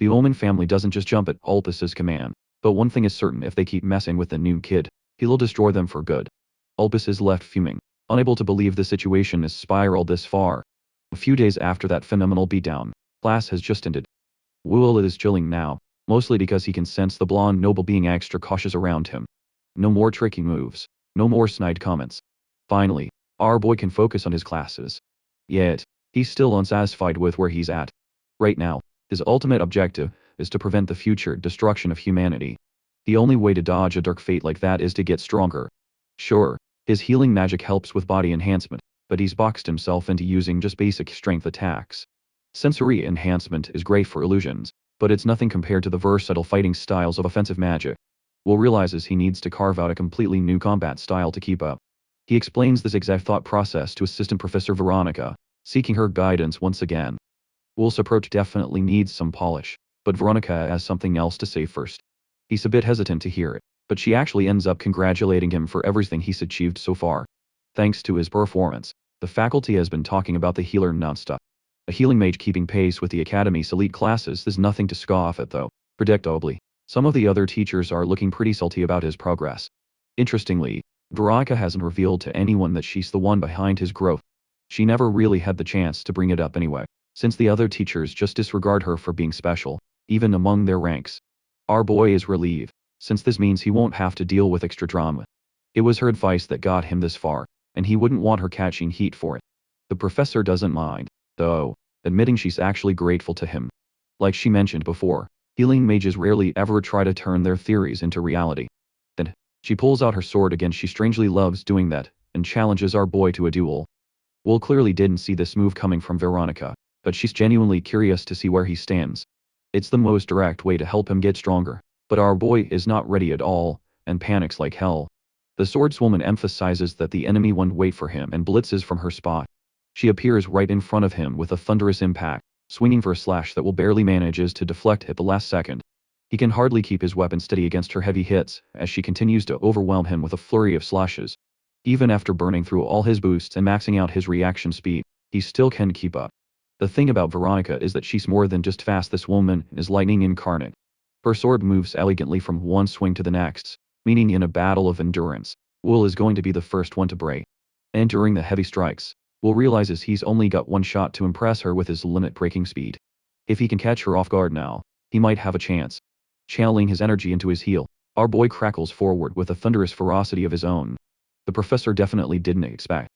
Speaker 1: The Omen family doesn't just jump at Ulpus's command, but one thing is certain: if they keep messing with the new kid, he'll destroy them for good. Ulpus is left fuming, unable to believe the situation has spiraled this far. A few days after that phenomenal beatdown, class has just ended. Will is chilling now, mostly because he can sense the blonde noble being extra cautious around him. No more tricky moves, no more snide comments. Finally, our boy can focus on his classes. Yet, he's still unsatisfied with where he's at. Right now, his ultimate objective is to prevent the future destruction of humanity. The only way to dodge a dark fate like that is to get stronger. Sure, his healing magic helps with body enhancement, but he's boxed himself into using just basic strength attacks. Sensory enhancement is great for illusions, but it's nothing compared to the versatile fighting styles of offensive magic. Will realizes he needs to carve out a completely new combat style to keep up. He explains this exact thought process to Assistant Professor Veronica, seeking her guidance once again. Will's approach definitely needs some polish, but Veronica has something else to say first. He's a bit hesitant to hear it, but she actually ends up congratulating him for everything he's achieved so far. Thanks to his performance, the faculty has been talking about the healer nonstop. A healing mage keeping pace with the Academy's elite classes is nothing to scoff at though. Predictably, some of the other teachers are looking pretty salty about his progress. Interestingly, Veronica hasn't revealed to anyone that she's the one behind his growth. She never really had the chance to bring it up anyway, since the other teachers just disregard her for being special, even among their ranks. Our boy is relieved, since this means he won't have to deal with extra drama. It was her advice that got him this far, and he wouldn't want her catching heat for it. The professor doesn't mind, though, admitting she's actually grateful to him. Like she mentioned before, healing mages rarely ever try to turn their theories into reality. Then, she pulls out her sword again. She strangely loves doing that, and challenges our boy to a duel. Will clearly didn't see this move coming from Veronica, but she's genuinely curious to see where he stands. It's the most direct way to help him get stronger, but our boy is not ready at all, and panics like hell. The swordswoman emphasizes that the enemy won't wait for him and blitzes from her spot. She appears right in front of him with a thunderous impact, swinging for a slash that Will barely manages to deflect at the last second. He can hardly keep his weapon steady against her heavy hits, as she continues to overwhelm him with a flurry of slashes. Even after burning through all his boosts and maxing out his reaction speed, he still can keep up. The thing about Veronica is that she's more than just fast. This woman is lightning incarnate. Her sword moves elegantly from one swing to the next, meaning in a battle of endurance, Will is going to be the first one to break. And during the heavy strikes, Will realizes he's only got one shot to impress her with his limit-breaking speed. If he can catch her off guard now, he might have a chance. Channeling his energy into his heel, our boy crackles forward with a thunderous ferocity of his own. The professor definitely didn't expect.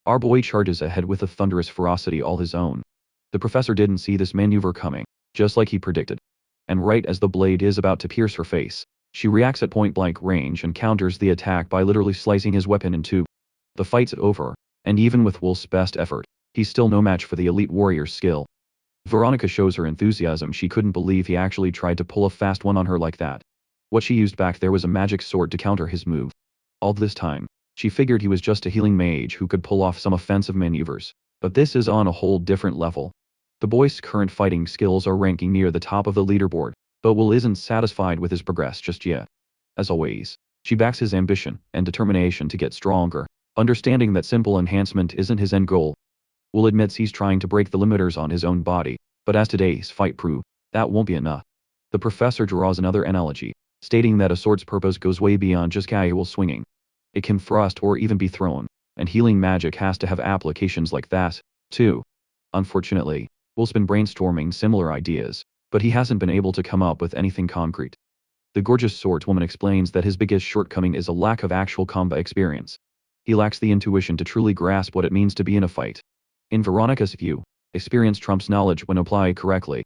Speaker 1: Our boy charges ahead with a thunderous ferocity all his own. The professor didn't see this maneuver coming, just like he predicted. And right as the blade is about to pierce her face, she reacts at point-blank range and counters the attack by literally slicing his weapon in two. The fight's over, and even with Will's best effort, he's still no match for the elite warrior's skill. Veronica shows her enthusiasm. She couldn't believe he actually tried to pull a fast one on her like that. What she used back there was a magic sword to counter his move. All this time, she figured he was just a healing mage who could pull off some offensive maneuvers, but this is on a whole different level. The boy's current fighting skills are ranking near the top of the leaderboard, but Will isn't satisfied with his progress just yet. As always, she backs his ambition and determination to get stronger. Understanding that simple enhancement isn't his end goal, Will admits he's trying to break the limiters on his own body, but as today's fight proved, that won't be enough. The professor draws another analogy, stating that a sword's purpose goes way beyond just casual swinging. It can thrust or even be thrown, and healing magic has to have applications like that, too. Unfortunately, Will's been brainstorming similar ideas, but he hasn't been able to come up with anything concrete. The gorgeous swordswoman explains that his biggest shortcoming is a lack of actual combat experience. He lacks the intuition to truly grasp what it means to be in a fight. In Veronica's view, experience trumps knowledge when applied correctly.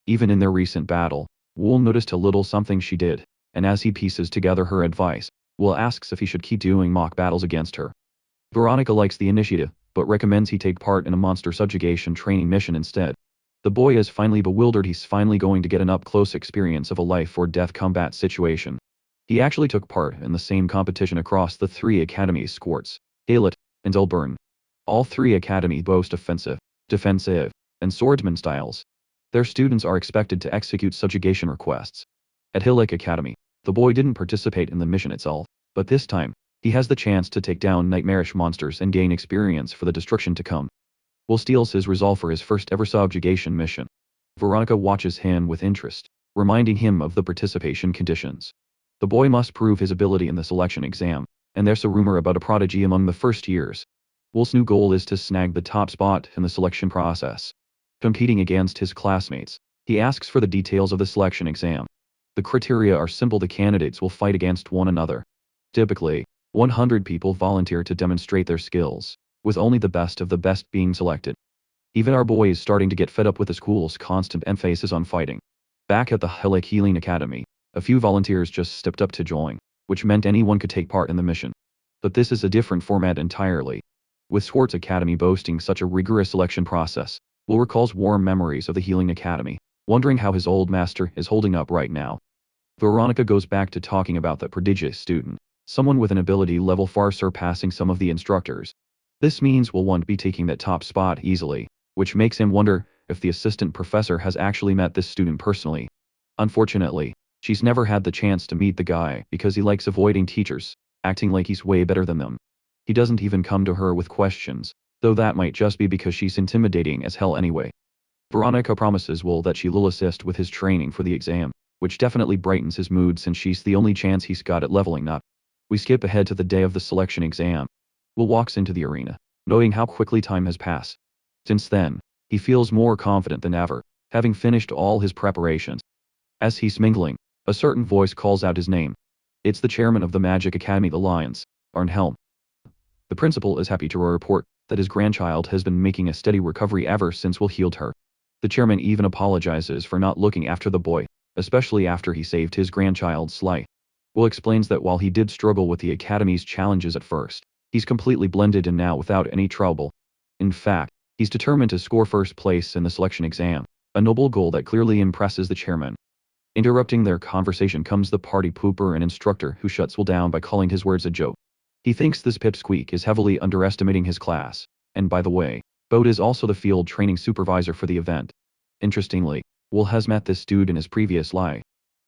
Speaker 1: Even in their recent battle, Will noticed a little something she did, and as he pieces together her advice, Will asks if he should keep doing mock battles against her. Veronica likes the initiative, but recommends he take part in a monster subjugation training mission instead. The boy is finally bewildered. He's finally going to get an up-close experience of a life-or-death combat situation. He actually took part in the same competition across the three academies: Squartz, Halet, and Elburn. All three academies boast offensive, defensive, and swordsman styles. Their students are expected to execute subjugation requests. At Hillick Academy, the boy didn't participate in the mission itself, but this time, he has the chance to take down nightmarish monsters and gain experience for the destruction to come. Will steals his resolve for his first ever subjugation mission. Veronica watches him with interest, reminding him of the participation conditions. The boy must prove his ability in the selection exam, and there's a rumor about a prodigy among the first years. Will's new goal is to snag the top spot in the selection process. Competing against his classmates, he asks for the details of the selection exam. The criteria are simple: the candidates will fight against one another. Typically, 100 people volunteer to demonstrate their skills, with only the best of the best being selected. Even our boy is starting to get fed up with the school's constant emphasis on fighting. Back at the Hillick Healing Academy, a few volunteers just stepped up to join, which meant anyone could take part in the mission. But this is a different format entirely. With Swartz Academy boasting such a rigorous selection process, Will recalls warm memories of the Healing Academy, wondering how his old master is holding up right now. Veronica goes back to talking about the prodigious student, someone with an ability level far surpassing some of the instructors. This means Will won't be taking that top spot easily, which makes him wonder if the assistant professor has actually met this student personally. Unfortunately, she's never had the chance to meet the guy because he likes avoiding teachers, acting like he's way better than them. He doesn't even come to her with questions, though that might just be because she's intimidating as hell anyway. Veronica promises Will that she will assist with his training for the exam, which definitely brightens his mood since she's the only chance he's got at leveling up. We skip ahead to the day of the selection exam. Will walks into the arena, knowing how quickly time has passed. Since then, he feels more confident than ever, having finished all his preparations. As he's mingling, a certain voice calls out his name. It's the chairman of the Magic Academy, the Lions, Arnhelm. The principal is happy to report that his grandchild has been making a steady recovery ever since Will healed her. The chairman even apologizes for not looking after the boy, especially after he saved his grandchild's life. Will explains that while he did struggle with the academy's challenges at first, he's completely blended in now without any trouble. In fact, he's determined to score first place in the selection exam, a noble goal that clearly impresses the chairman. Interrupting their conversation comes the party pooper and instructor who shuts Will down by calling his words a joke. He thinks this pipsqueak is heavily underestimating his class, and by the way, Bode is also the field training supervisor for the event. Interestingly, Will has met this dude in his previous life.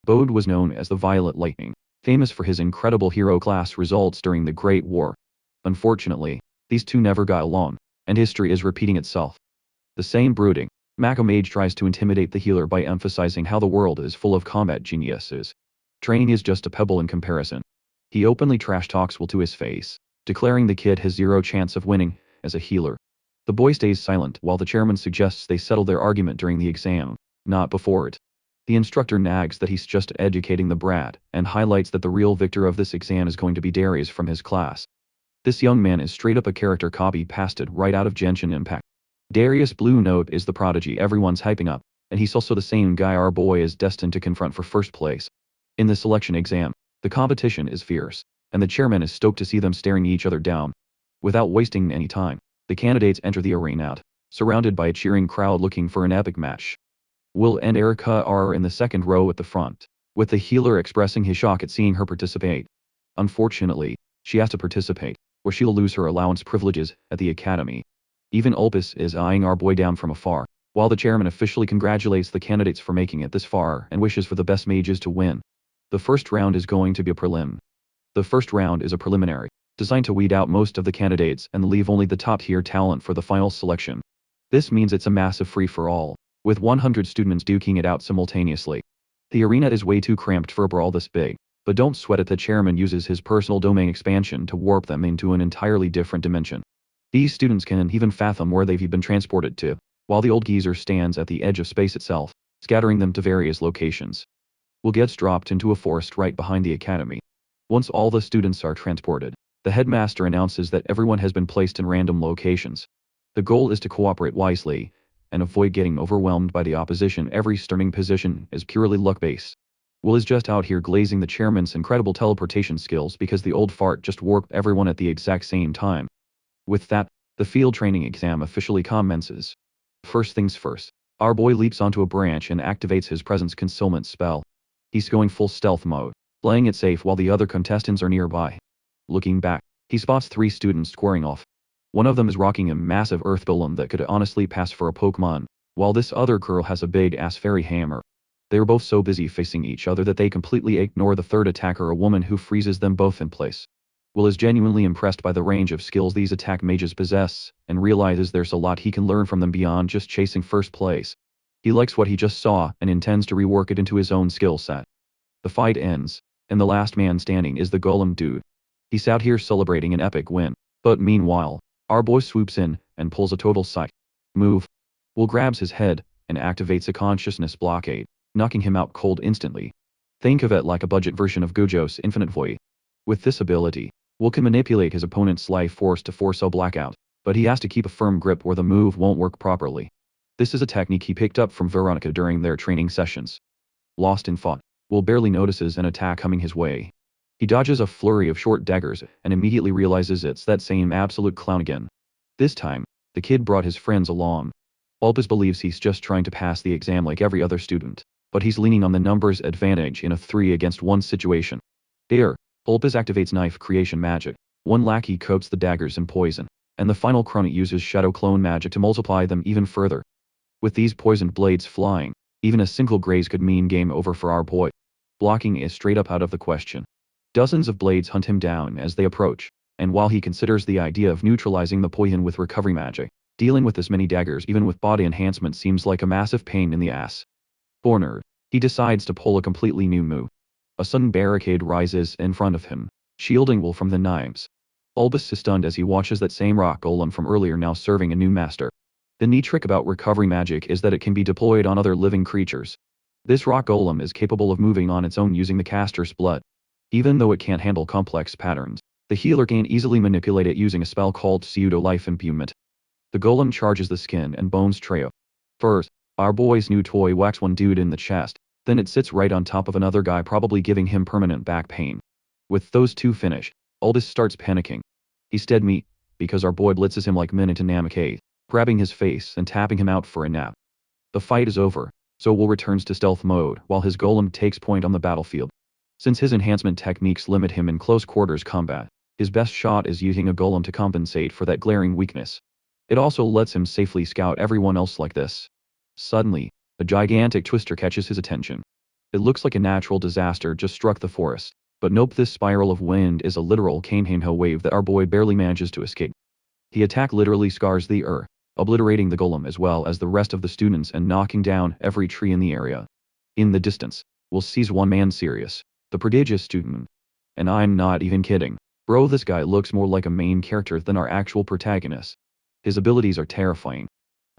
Speaker 1: Bode was known as the Violet Lightning, famous for his incredible hero class results during the Great War. Unfortunately, these two never got along, and history is repeating itself. The same brooding, Macomage tries to intimidate the healer by emphasizing how the world is full of combat geniuses. Training is just a pebble in comparison. He openly trash talks Will to his face, declaring the kid has zero chance of winning as a healer. The boy stays silent while the chairman suggests they settle their argument during the exam, not before it. The instructor nags that he's just educating the brat, and highlights that the real victor of this exam is going to be Darius from his class. This young man is straight up a character copy-pasted right out of Genshin Impact. Darius Blue Note is the prodigy everyone's hyping up, and he's also the same guy our boy is destined to confront for first place. In the selection exam, the competition is fierce, and the chairman is stoked to see them staring each other down. Without wasting any time, the candidates enter the arena, surrounded by a cheering crowd looking for an epic match. Will and Erica are in the second row at the front, with the healer expressing his shock at seeing her participate. Unfortunately, she has to participate, or she'll lose her allowance privileges at the academy. Even Ulpus is eyeing our boy down from afar, while the chairman officially congratulates the candidates for making it this far and wishes for the best mages to win. The first round is going to be a prelim. The first round is a preliminary, designed to weed out most of the candidates and leave only the top-tier talent for the final selection. This means it's a massive free-for-all, with 100 students duking it out simultaneously. The arena is way too cramped for a brawl this big, but don't sweat it, the chairman uses his personal domain expansion to warp them into an entirely different dimension. These students can't even fathom where they've been transported to, while the old geezer stands at the edge of space itself, scattering them to various locations. Will gets dropped into a forest right behind the academy. Once all the students are transported, the headmaster announces that everyone has been placed in random locations. The goal is to cooperate wisely and avoid getting overwhelmed by the opposition. Every starting position is purely luck-based. Will is just out here glazing the chairman's incredible teleportation skills because the old fart just warped everyone at the exact same time. With that, the field training exam officially commences. First things first, our boy leaps onto a branch and activates his presence concealment spell. He's going full stealth mode, playing it safe while the other contestants are nearby. Looking back, he spots 3 students squaring off. One of them is rocking a massive earth golem that could honestly pass for a Pokemon, while this other girl has a big-ass fairy hammer. They are both so busy facing each other that they completely ignore the third attacker, a woman who freezes them both in place. Will is genuinely impressed by the range of skills these attack mages possess, and realizes there's a lot he can learn from them beyond just chasing first place. He likes what he just saw and intends to rework it into his own skill set. The fight ends, and the last man standing is the golem dude. He's out here celebrating an epic win, but meanwhile, our boy swoops in and pulls a total psych move. Will grabs his head and activates a consciousness blockade, knocking him out cold instantly. Think of it like a budget version of Gojo's Infinite Void. With this ability, Will can manipulate his opponent's life force to force a blackout, but he has to keep a firm grip or the move won't work properly. This is a technique he picked up from Veronica during their training sessions. Lost in thought, Will barely notices an attack coming his way. He dodges a flurry of short daggers and immediately realizes it's that same absolute clown again. This time, the kid brought his friends along. Albus believes he's just trying to pass the exam like every other student, but he's leaning on the numbers advantage in a 3-against-1 situation. There, Albus activates knife creation magic. One lackey coats the daggers in poison, and the final crony uses shadow clone magic to multiply them even further. With these poisoned blades flying, even a single graze could mean game over for our boy. Blocking is straight up out of the question. Dozens of blades hunt him down as they approach, and while he considers the idea of neutralizing the poison with recovery magic, dealing with this many daggers even with body enhancement seems like a massive pain in the ass. Cornered, he decides to pull a completely new move. A sudden barricade rises in front of him, shielding Will from the knives. Albus is stunned as he watches that same rock golem from earlier now serving a new master. The neat trick about recovery magic is that it can be deployed on other living creatures. This rock golem is capable of moving on its own using the caster's blood. Even though it can't handle complex patterns, the healer can easily manipulate it using a spell called pseudo-life imbuement. The golem charges the skin and bones trio. First, our boy's new toy whacks one dude in the chest, then it sits right on top of another guy, probably giving him permanent back pain. With those two finished, Aldous starts panicking. He's dead meat, because our boy blitzes him like Min into Namikaze, grabbing his face and tapping him out for a nap. The fight is over, so Will returns to stealth mode while his golem takes point on the battlefield. Since his enhancement techniques limit him in close quarters combat, his best shot is using a golem to compensate for that glaring weakness. It also lets him safely scout everyone else like this. Suddenly, a gigantic twister catches his attention. It looks like a natural disaster just struck the forest, but nope, this spiral of wind is a literal Kamehameha wave that our boy barely manages to escape. The attack literally scars the earth, obliterating the golem as well as the rest of the students and knocking down every tree in the area. In the distance, Will sees one man serious, the prodigious student. And I'm not even kidding. Bro, this guy looks more like a main character than our actual protagonist. His abilities are terrifying.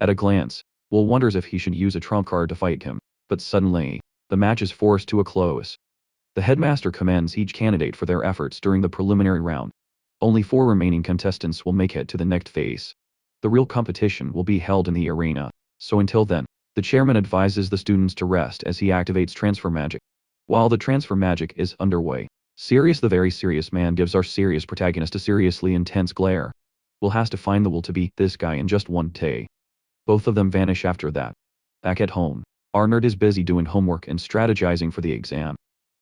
Speaker 1: At a glance, Will wonders if he should use a trump card to fight him, but suddenly, the match is forced to a close. The headmaster commends each candidate for their efforts during the preliminary round. Only 4 remaining contestants will make it to the next phase. The real competition will be held in the arena, so until then, the chairman advises the students to rest as he activates transfer magic. While the transfer magic is underway, Sirius the very serious man gives our serious protagonist a seriously intense glare. Will has to find the will to beat this guy in just one day. Both of them vanish after that. Back at home, our nerd is busy doing homework and strategizing for the exam.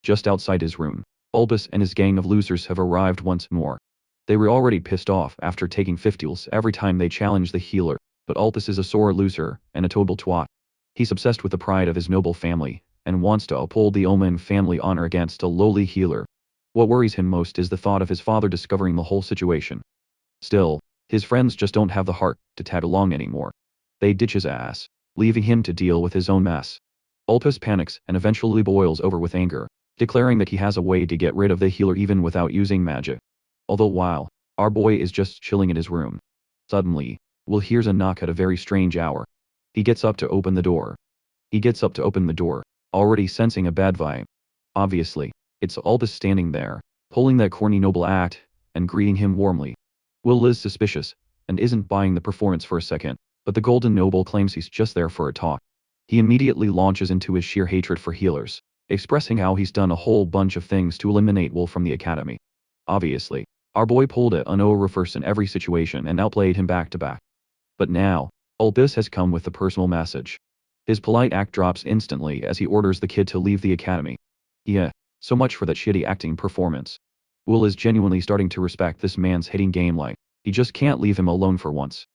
Speaker 1: Just outside his room, Albus and his gang of losers have arrived once more. They were already pissed off after taking 50s every time they challenged the healer, but Albus is a sore loser and a total twat. He's obsessed with the pride of his noble family, and wants to uphold the Omen family honor against a lowly healer. What worries him most is the thought of his father discovering the whole situation. Still, his friends just don't have the heart to tag along anymore. They ditch his ass, leaving him to deal with his own mess. Ulpus panics and eventually boils over with anger, declaring that he has a way to get rid of the healer even without using magic. Although while our boy is just chilling in his room, suddenly, Will hears a knock at a very strange hour. He gets up to open the door. Already sensing a bad vibe. Obviously, it's Albus standing there, pulling that corny noble act, and greeting him warmly. Will is suspicious, and isn't buying the performance for a second, but the golden noble claims he's just there for a talk. He immediately launches into his sheer hatred for healers, expressing how he's done a whole bunch of things to eliminate Will from the academy. Obviously, our boy pulled a no reverse in every situation and outplayed him back to back. But now, Albus has come with the personal message. His polite act drops instantly as he orders the kid to leave the academy. Yeah, so much for that shitty acting performance. Will is genuinely starting to respect this man's hitting game like, he just can't leave him alone for once.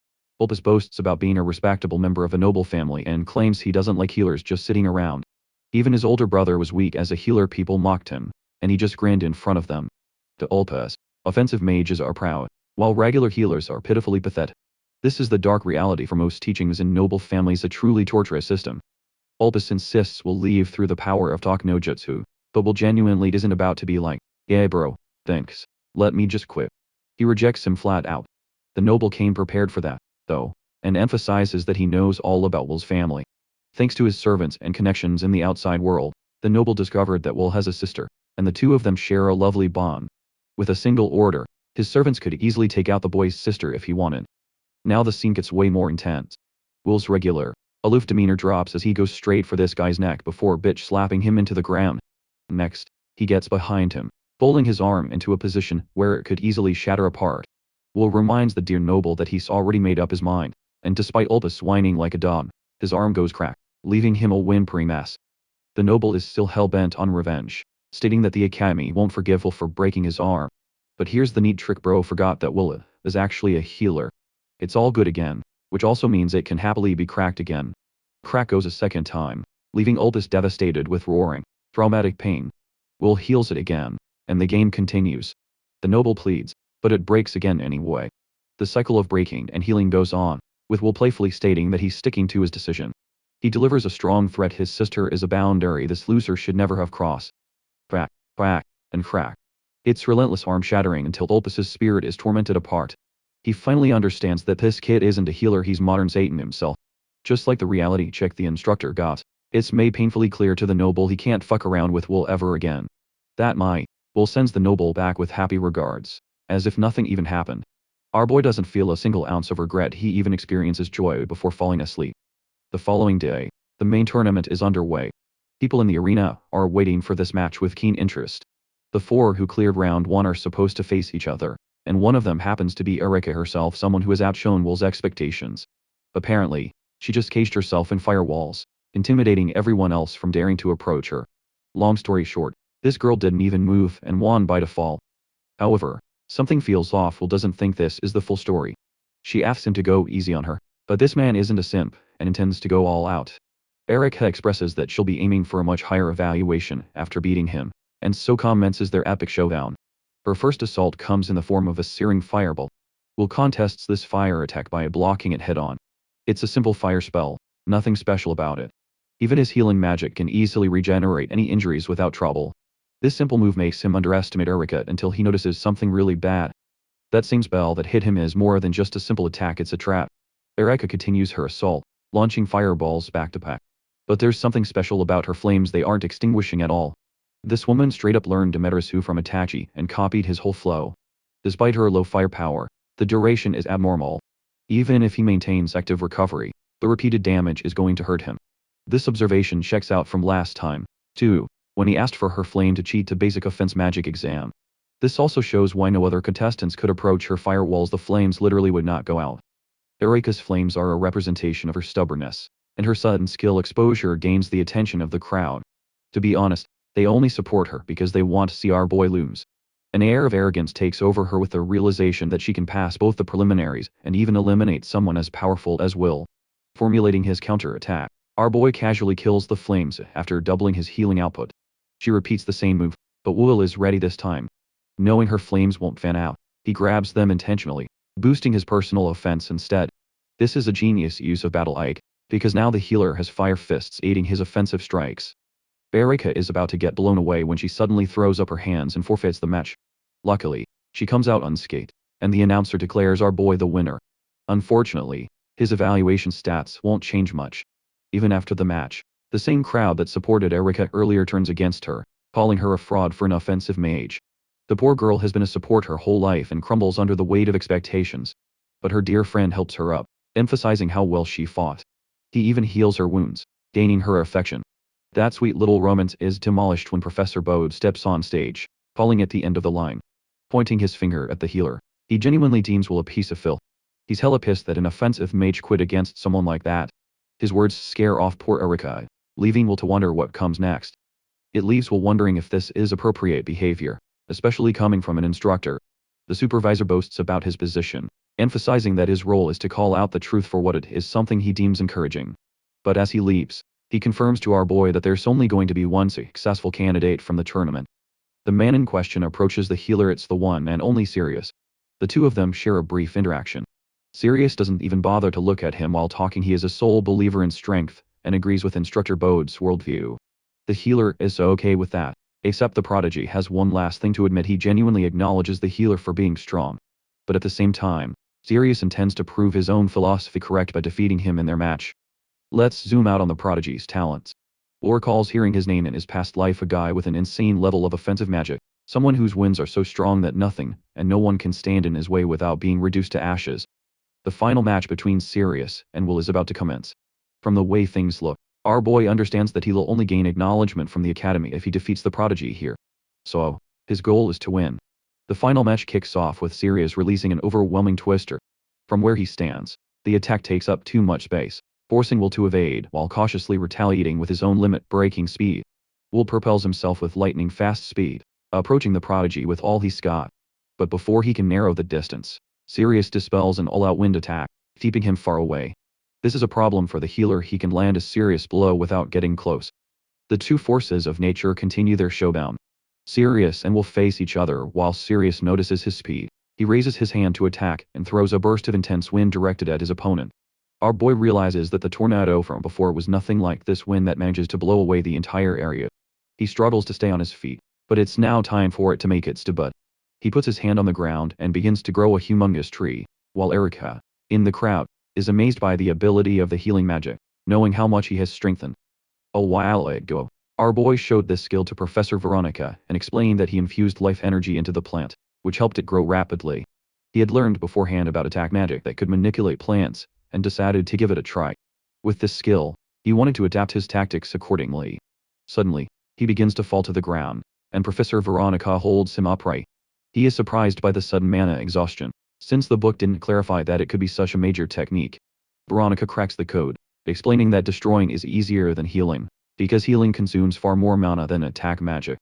Speaker 1: Albus boasts about being a respectable member of a noble family and claims he doesn't like healers just sitting around. Even his older brother was weak as a healer, people mocked him, and he just grinned in front of them. To Albus, offensive mages are proud, while regular healers are pitifully pathetic. This is the dark reality for most teachings in noble families, a truly torturous system. Albus insists Will leave through the power of talk no jutsu, but Will genuinely isn't about to be like, yeah bro, thanks, let me just quit. He rejects him flat out. The noble came prepared for that, though, and emphasizes that he knows all about Will's family. Thanks to his servants and connections in the outside world, the noble discovered that Will has a sister, and the two of them share a lovely bond. With a single order, his servants could easily take out the boy's sister if he wanted. Now the scene gets way more intense. Will's regular, aloof demeanor drops as he goes straight for this guy's neck before bitch slapping him into the ground. Next, he gets behind him, folding his arm into a position where it could easily shatter apart. Will reminds the dear noble that he's already made up his mind, and despite Albus whining like a dog, his arm goes crack, leaving him a whimpering mess. The noble is still hell-bent on revenge, stating that the academy won't forgive Will for breaking his arm. But here's the neat trick: bro forgot that Will is actually a healer. It's all good again, which also means it can happily be cracked again. Crack goes a second time, leaving Albus devastated with roaring, traumatic pain. Will heals it again, and the game continues. The noble pleads, but it breaks again anyway. The cycle of breaking and healing goes on, with Will playfully stating that he's sticking to his decision. He delivers a strong threat: his sister is a boundary this loser should never have crossed. Crack, crack, and crack. It's relentless arm shattering until Albus's spirit is tormented apart. He finally understands that this kid isn't a healer, he's modern Satan himself. Just like the reality check the instructor got, it's made painfully clear to the noble he can't fuck around with Will ever again. That might, Will sends the noble back with happy regards, as if nothing even happened. Our boy doesn't feel a single ounce of regret, he even experiences joy before falling asleep. The following day, the main tournament is underway. People in the arena are waiting for this match with keen interest. The four who cleared round 1 are supposed to face each other, and one of them happens to be Erika herself, someone who has outshone Will's expectations. Apparently, she just caged herself in firewalls, intimidating everyone else from daring to approach her. Long story short, this girl didn't even move and won by default. However, something feels off. Will doesn't think this is the full story. She asks him to go easy on her, but this man isn't a simp, and intends to go all out. Erika expresses that she'll be aiming for a much higher evaluation after beating him, and so commences their epic showdown. Her first assault comes in the form of a searing fireball. Will contests this fire attack by blocking it head-on. It's a simple fire spell, nothing special about it. Even his healing magic can easily regenerate any injuries without trouble. This simple move makes him underestimate Erika until he notices something really bad. That same spell that hit him is more than just a simple attack, it's a trap. Erika continues her assault, launching fireballs back to back. But there's something special about her flames, they aren't extinguishing at all. This woman straight up learned Demetrisu from Itachi and copied his whole flow. Despite her low firepower, the duration is abnormal. Even if he maintains active recovery, the repeated damage is going to hurt him. This observation checks out from last time, too, when he asked for her flame to cheat to basic offense magic exam. This also shows why no other contestants could approach her firewalls, the flames literally would not go out. Erika's flames are a representation of her stubbornness, and her sudden skill exposure gains the attention of the crowd. To be honest, they only support her because they want to see our boy lose. An air of arrogance takes over her with the realization that she can pass both the preliminaries and even eliminate someone as powerful as Will. Formulating his counter-attack, our boy casually kills the flames after doubling his healing output. She repeats the same move, but Will is ready this time. Knowing her flames won't fan out, he grabs them intentionally, boosting his personal offense instead. This is a genius use of Battle Ike, because now the healer has fire fists aiding his offensive strikes. Erika is about to get blown away when she suddenly throws up her hands and forfeits the match. Luckily, she comes out unscathed, and the announcer declares our boy the winner. Unfortunately, his evaluation stats won't change much. Even after the match, the same crowd that supported Erika earlier turns against her, calling her a fraud for an offensive mage. The poor girl has been a support her whole life and crumbles under the weight of expectations. But her dear friend helps her up, emphasizing how well she fought. He even heals her wounds, gaining her affection. That sweet little romance is demolished when Professor Bode steps on stage, calling it the end of the line. Pointing his finger at the healer, he genuinely deems Will a piece of filth. He's hella pissed that an offensive mage quit against someone like that. His words scare off poor Erika, leaving Will to wonder what comes next. It leaves Will wondering if this is appropriate behavior, especially coming from an instructor. The supervisor boasts about his position, emphasizing that his role is to call out the truth for what it is, something he deems encouraging. But as he leaves, he confirms to our boy that there's only going to be one successful candidate from the tournament. The man in question approaches the healer. It's the one and only Sirius. The two of them share a brief interaction. Sirius doesn't even bother to look at him while talking. He is a sole believer in strength, and agrees with Instructor Bode's worldview. The healer is okay with that, except the prodigy has one last thing to admit. He genuinely acknowledges the healer for being strong. But at the same time, Sirius intends to prove his own philosophy correct by defeating him in their match. Let's zoom out on the prodigy's talents. Will recalls hearing his name in his past life, a guy with an insane level of offensive magic, someone whose winds are so strong that nothing and no one can stand in his way without being reduced to ashes. The final match between Sirius and Will is about to commence. From the way things look, our boy understands that he'll only gain acknowledgement from the academy if he defeats the prodigy here. So, his goal is to win. The final match kicks off with Sirius releasing an overwhelming twister. From where he stands, the attack takes up too much space, forcing Will to evade while cautiously retaliating with his own limit-breaking speed. Will propels himself with lightning-fast speed, approaching the prodigy with all he's got. But before he can narrow the distance, Sirius dispels an all-out wind attack, keeping him far away. This is a problem for the healer. He can land a serious blow without getting close. The two forces of nature continue their showdown. Sirius and Will face each other while Sirius notices his speed. He raises his hand to attack and throws a burst of intense wind directed at his opponent. Our boy realizes that the tornado from before was nothing like this wind that manages to blow away the entire area. He struggles to stay on his feet, but it's now time for it to make its debut. He puts his hand on the ground and begins to grow a humongous tree, while Erika, in the crowd, is amazed by the ability of the healing magic, knowing how much he has strengthened. A while ago, our boy showed this skill to Professor Veronica and explained that he infused life energy into the plant, which helped it grow rapidly. He had learned beforehand about attack magic that could manipulate plants, and decided to give it a try. With this skill, he wanted to adapt his tactics accordingly. Suddenly, he begins to fall to the ground, and Professor Veronica holds him upright. He is surprised by the sudden mana exhaustion, since the book didn't clarify that it could be such a major technique. Veronica cracks the code, explaining that destroying is easier than healing, because healing consumes far more mana than attack magic.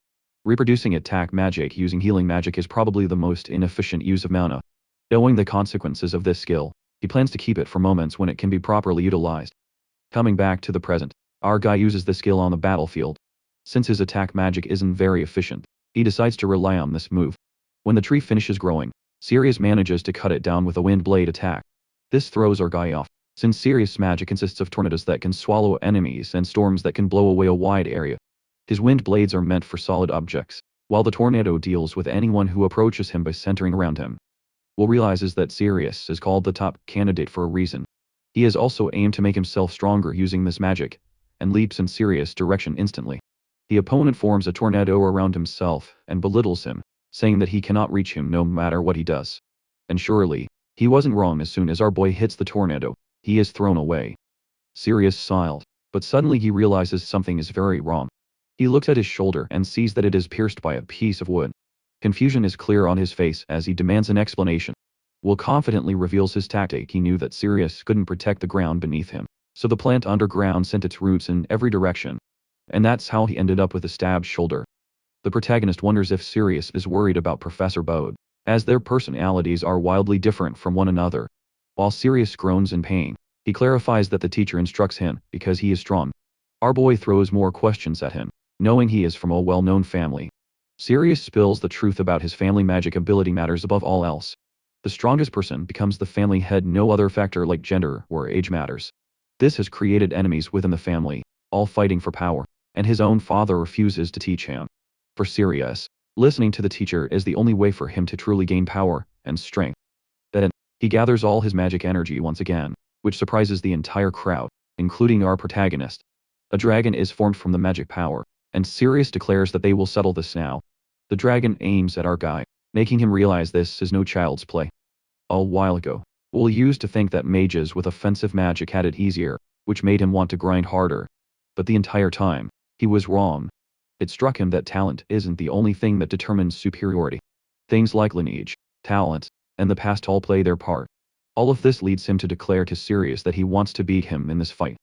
Speaker 1: Reproducing attack magic using healing magic is probably the most inefficient use of mana. Knowing the consequences of this skill, he plans to keep it for moments when it can be properly utilized. Coming back to the present, our guy uses the skill on the battlefield. Since his attack magic isn't very efficient, he decides to rely on this move. When the tree finishes growing, Sirius manages to cut it down with a wind blade attack. This throws our guy off, since Sirius' magic consists of tornadoes that can swallow enemies and storms that can blow away a wide area. His wind blades are meant for solid objects, while the tornado deals with anyone who approaches him by centering around him. Will realizes that Sirius is called the top candidate for a reason. He has also aimed to make himself stronger using this magic, and leaps in Sirius' direction instantly. The opponent forms a tornado around himself and belittles him, saying that he cannot reach him no matter what he does. And surely, he wasn't wrong. As soon as our boy hits the tornado, he is thrown away. Sirius smiled, but suddenly he realizes something is very wrong. He looks at his shoulder and sees that it is pierced by a piece of wood. Confusion is clear on his face as he demands an explanation. Will confidently reveals his tactic. He knew that Sirius couldn't protect the ground beneath him, so the plant underground sent its roots in every direction. And that's how he ended up with a stabbed shoulder. The protagonist wonders if Sirius is worried about Professor Bode, as their personalities are wildly different from one another. While Sirius groans in pain, he clarifies that the teacher instructs him because he is strong. Our boy throws more questions at him, knowing he is from a well-known family. Sirius spills the truth about his family magic ability matters above all else. The strongest person becomes the family head, no other factor like gender or age matters. This has created enemies within the family, all fighting for power, and his own father refuses to teach him. For Sirius, listening to the teacher is the only way for him to truly gain power and strength. Then, he gathers all his magic energy once again, which surprises the entire crowd, including our protagonist. A dragon is formed from the magic power, and Sirius declares that they will settle this now. The dragon aims at our guy, making him realize this is no child's play. A while ago, Will used to think that mages with offensive magic had it easier, which made him want to grind harder. But the entire time, he was wrong. It struck him that talent isn't the only thing that determines superiority. Things like lineage, talent, and the past all play their part. All of this leads him to declare to Sirius that he wants to beat him in this fight.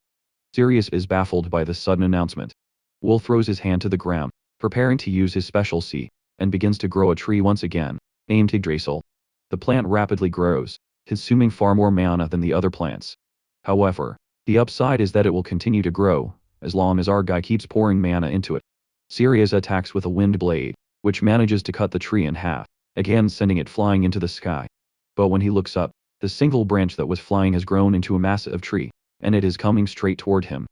Speaker 1: Sirius is baffled by this sudden announcement. Will throws his hand to the ground, preparing to use his special C, and begins to grow a tree once again, named Yggdrasil. The plant rapidly grows, consuming far more mana than the other plants. However, the upside is that it will continue to grow, as long as our guy keeps pouring mana into it. Sirius attacks with a wind blade, which manages to cut the tree in half, again sending it flying into the sky. But when he looks up, the single branch that was flying has grown into a massive tree, and it is coming straight toward him.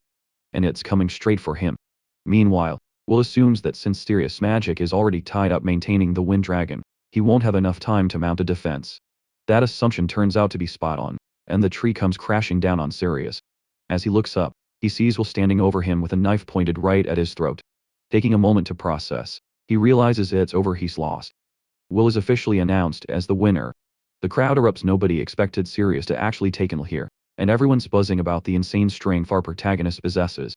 Speaker 1: And it's coming straight for him. Meanwhile, Will assumes that since Sirius' magic is already tied up maintaining the wind dragon, he won't have enough time to mount a defense. That assumption turns out to be spot on, and the tree comes crashing down on Sirius. As he looks up, he sees Will standing over him with a knife pointed right at his throat. Taking a moment to process, he realizes it's over, he's lost. Will is officially announced as the winner. The crowd erupts. Nobody expected Sirius to actually take him here, and everyone's buzzing about the insane strength our protagonist possesses.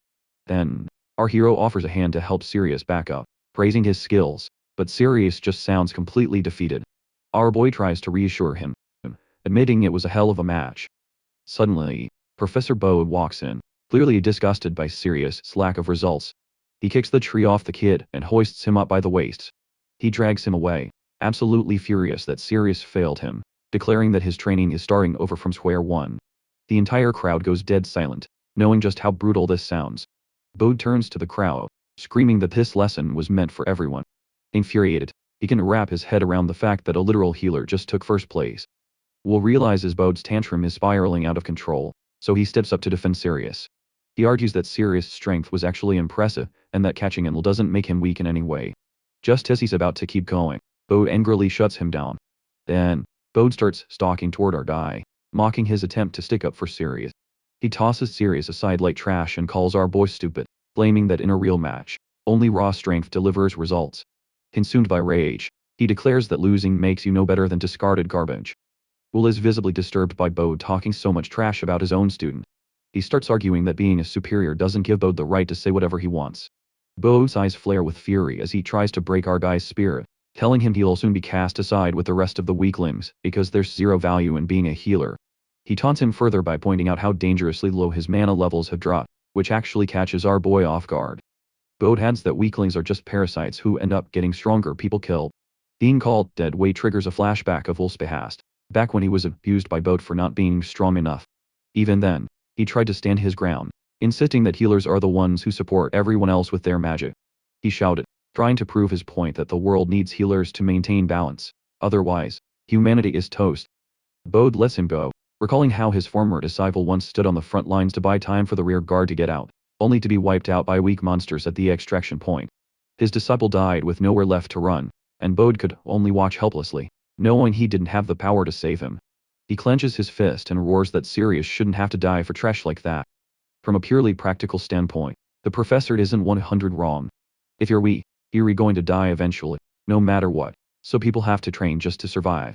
Speaker 1: Then, our hero offers a hand to help Sirius back up, praising his skills, but Sirius just sounds completely defeated. Our boy tries to reassure him, admitting it was a hell of a match. Suddenly, Professor Bode walks in, clearly disgusted by Sirius' lack of results. He kicks the tree off the kid and hoists him up by the waist. He drags him away, absolutely furious that Sirius failed him, declaring that his training is starting over from square one. The entire crowd goes dead silent, knowing just how brutal this sounds. Bode turns to the crowd, screaming that this lesson was meant for everyone. Infuriated, he can wrap his head around the fact that a literal healer just took first place. Will realizes Bode's tantrum is spiraling out of control, so he steps up to defend Sirius. He argues that Sirius' strength was actually impressive, and that catching Will doesn't make him weak in any way. Just as he's about to keep going, Bode angrily shuts him down. Then, Bode starts stalking toward our guy, mocking his attempt to stick up for Sirius. He tosses Sirius aside like trash and calls our boy stupid, claiming that in a real match, only raw strength delivers results. Consumed by rage, he declares that losing makes you no better than discarded garbage. Will is visibly disturbed by Bode talking so much trash about his own student. He starts arguing that being a superior doesn't give Bode the right to say whatever he wants. Bode's eyes flare with fury as he tries to break our guy's spirit, telling him he'll soon be cast aside with the rest of the weaklings because there's zero value in being a healer. He taunts him further by pointing out how dangerously low his mana levels have dropped, which actually catches our boy off guard. Bode adds that weaklings are just parasites who end up getting stronger people killed. Being called dead weight triggers a flashback of Will's past, back when he was abused by Bode for not being strong enough. Even then, he tried to stand his ground, insisting that healers are the ones who support everyone else with their magic. He shouted, trying to prove his point that the world needs healers to maintain balance, otherwise, humanity is toast. Bode lets him go, recalling how his former disciple once stood on the front lines to buy time for the rear guard to get out, only to be wiped out by weak monsters at the extraction point. His disciple died with nowhere left to run, and Bode could only watch helplessly, knowing he didn't have the power to save him. He clenches his fist and roars that Sirius shouldn't have to die for trash like that. From a purely practical standpoint, the professor isn't 100 wrong. If you're weak, you're going to die eventually, no matter what, so people have to train just to survive.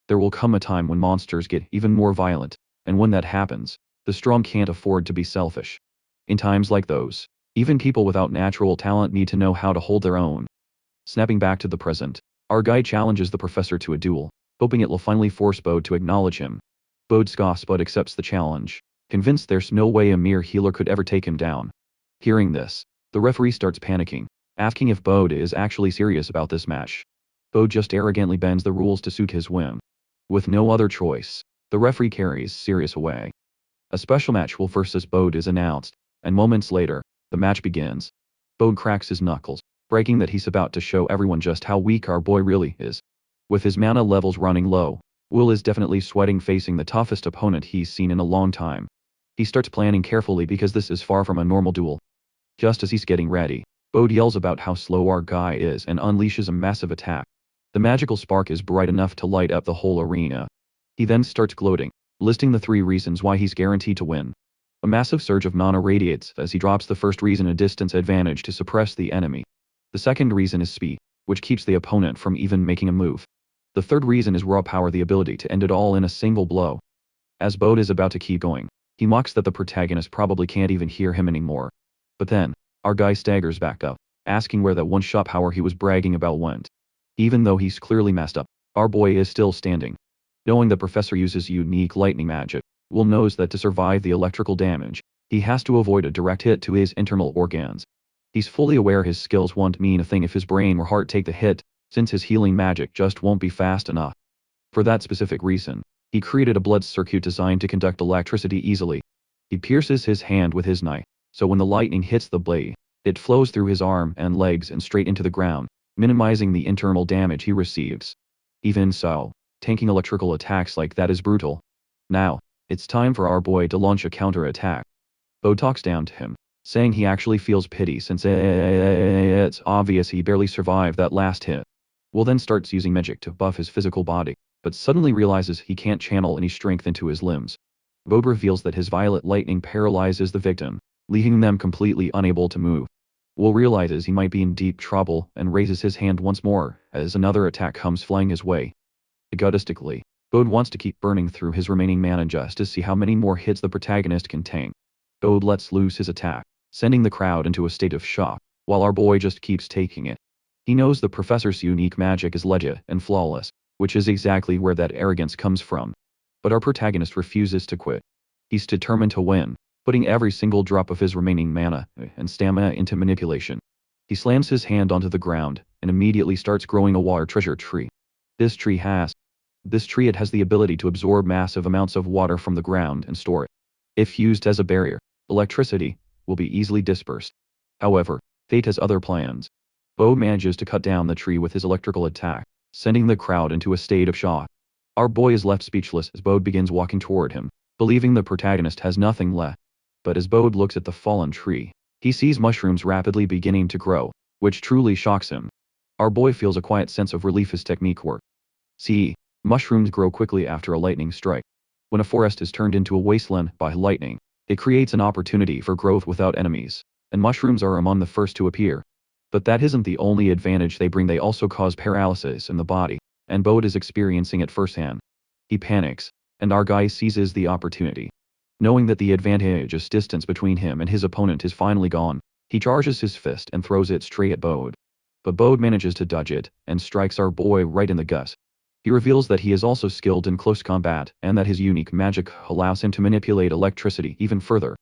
Speaker 1: There will come a time when monsters get even more violent, and when that happens, the strong can't afford to be selfish. In times like those, even people without natural talent need to know how to hold their own. Snapping back to the present, our guy challenges the professor to a duel, hoping it will finally force Bode to acknowledge him. Bode scoffs but accepts the challenge, convinced there's no way a mere healer could ever take him down. Hearing this, the referee starts panicking, asking if Bode is actually serious about this match. Bode just arrogantly bends the rules to suit his whim. With no other choice, the referee carries Sirius away. A special match Will versus Bode is announced, and moments later, the match begins. Bode cracks his knuckles, breaking that he's about to show everyone just how weak our boy really is. With his mana levels running low, Will is definitely sweating facing the toughest opponent he's seen in a long time. He starts planning carefully because this is far from a normal duel. Just as he's getting ready, Bode yells about how slow our guy is and unleashes a massive attack. The magical spark is bright enough to light up the whole arena. He then starts gloating, listing the 3 reasons why he's guaranteed to win. A massive surge of mana radiates as he drops the first reason, a distance advantage to suppress the enemy. The second reason is speed, which keeps the opponent from even making a move. The third reason is raw power, the ability to end it all in a single blow. As Bode is about to keep going, he mocks that the protagonist probably can't even hear him anymore. But then, our guy staggers back up, asking where that one-shot power he was bragging about went. Even though he's clearly messed up, our boy is still standing. Knowing the professor uses unique lightning magic, Will knows that to survive the electrical damage, he has to avoid a direct hit to his internal organs. He's fully aware his skills won't mean a thing if his brain or heart take the hit, since his healing magic just won't be fast enough. For that specific reason, he created a blood circuit designed to conduct electricity easily. He pierces his hand with his knife, so when the lightning hits the blade, it flows through his arm and legs and straight into the ground, minimizing the internal damage he receives. Even so, tanking electrical attacks like that is brutal. Now, it's time for our boy to launch a counter-attack. Bode talks down to him, saying he actually feels pity since it's obvious he barely survived that last hit. Will then starts using magic to buff his physical body, but suddenly realizes he can't channel any strength into his limbs. Bode reveals that his violet lightning paralyzes the victim, leaving them completely unable to move. Will realizes he might be in deep trouble and raises his hand once more as another attack comes flying his way. Egotistically, Bode wants to keep burning through his remaining mana just to see how many more hits the protagonist can tank. Bode lets loose his attack, sending the crowd into a state of shock, while our boy just keeps taking it. He knows the professor's unique magic is legit and flawless, which is exactly where that arrogance comes from. But our protagonist refuses to quit. He's determined to win, putting every single drop of his remaining mana and stamina into manipulation. He slams his hand onto the ground and immediately starts growing a water treasure tree. This tree has the ability to absorb massive amounts of water from the ground and store it. If used as a barrier, electricity will be easily dispersed. However, fate has other plans. Bode manages to cut down the tree with his electrical attack, sending the crowd into a state of shock. Our boy is left speechless as Bode begins walking toward him, believing the protagonist has nothing left. But as Bode looks at the fallen tree, he sees mushrooms rapidly beginning to grow, which truly shocks him. Our boy feels a quiet sense of relief his technique worked. See, mushrooms grow quickly after a lightning strike. When a forest is turned into a wasteland by lightning, it creates an opportunity for growth without enemies, and mushrooms are among the first to appear. But that isn't the only advantage they bring, they also cause paralysis in the body, and Bode is experiencing it firsthand. He panics, and our guy seizes the opportunity. Knowing that the advantageous distance between him and his opponent is finally gone, he charges his fist and throws it straight at Bode. But Bode manages to dodge it, and strikes our boy right in the gut. He reveals that he is also skilled in close combat, and that his unique magic allows him to manipulate electricity even further.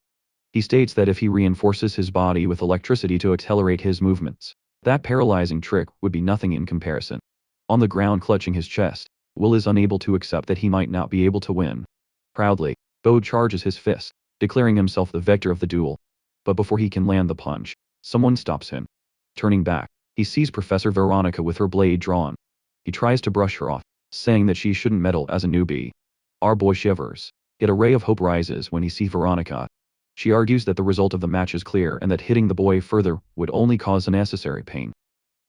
Speaker 1: He states that if he reinforces his body with electricity to accelerate his movements, that paralyzing trick would be nothing in comparison. On the ground clutching his chest, Will is unable to accept that he might not be able to win. Proudly, Bode charges his fist, declaring himself the victor of the duel. But before he can land the punch, someone stops him. Turning back, he sees Professor Veronica with her blade drawn. He tries to brush her off, saying that she shouldn't meddle as a newbie. Our boy shivers, yet a ray of hope rises when he sees Veronica. She argues that the result of the match is clear and that hitting the boy further would only cause unnecessary pain.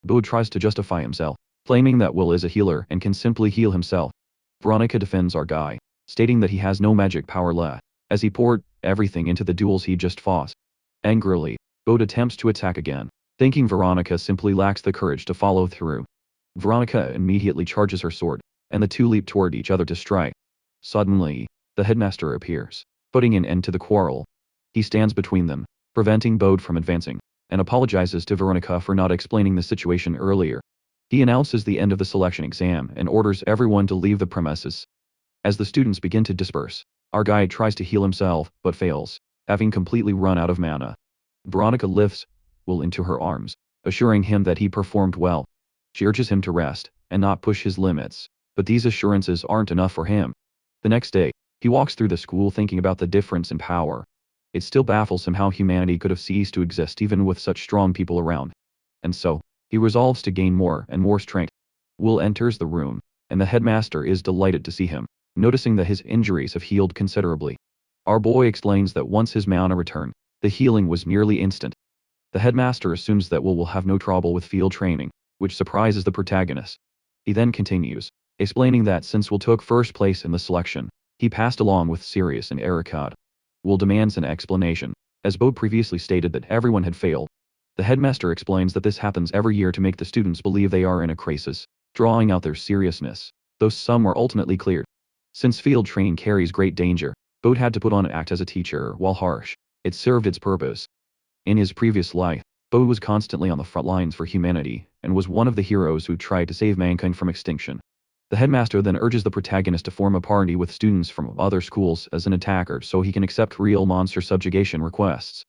Speaker 1: Bode tries to justify himself, claiming that Will is a healer and can simply heal himself. Veronica defends our guy, stating that he has no magic power left, as he poured everything into the duels he just fought. Angrily, Bode attempts to attack again, thinking Veronica simply lacks the courage to follow through. Veronica immediately charges her sword, and the two leap toward each other to strike. Suddenly, the headmaster appears, putting an end to the quarrel. He stands between them, preventing Bode from advancing, and apologizes to Veronica for not explaining the situation earlier. He announces the end of the selection exam and orders everyone to leave the premises. As the students begin to disperse, our guide tries to heal himself but fails, having completely run out of mana. Veronica lifts Will into her arms, assuring him that he performed well. She urges him to rest and not push his limits, but these assurances aren't enough for him. The next day, he walks through the school thinking about the difference in power. It still baffles him how humanity could have ceased to exist even with such strong people around. and so, he resolves to gain more and more strength. Will enters the room, and the headmaster is delighted to see him, noticing that his injuries have healed considerably. Our boy explains that once his mana returned, the healing was nearly instant. The headmaster assumes that Will have no trouble with field training, which surprises the protagonist. He then continues, explaining that since Will took first place in the selection, he passed along with Sirius and Ericad. Will demands an explanation, as Bo previously stated that everyone had failed. The headmaster explains that this happens every year to make the students believe they are in a crisis, drawing out their seriousness, though some were ultimately cleared. Since field training carries great danger, Bode had to put on an act as a teacher. While harsh, it served its purpose. In his previous life, Bode was constantly on the front lines for humanity, and was one of the heroes who tried to save mankind from extinction. The headmaster then urges the protagonist to form a party with students from other schools as an attacker so he can accept real monster subjugation requests.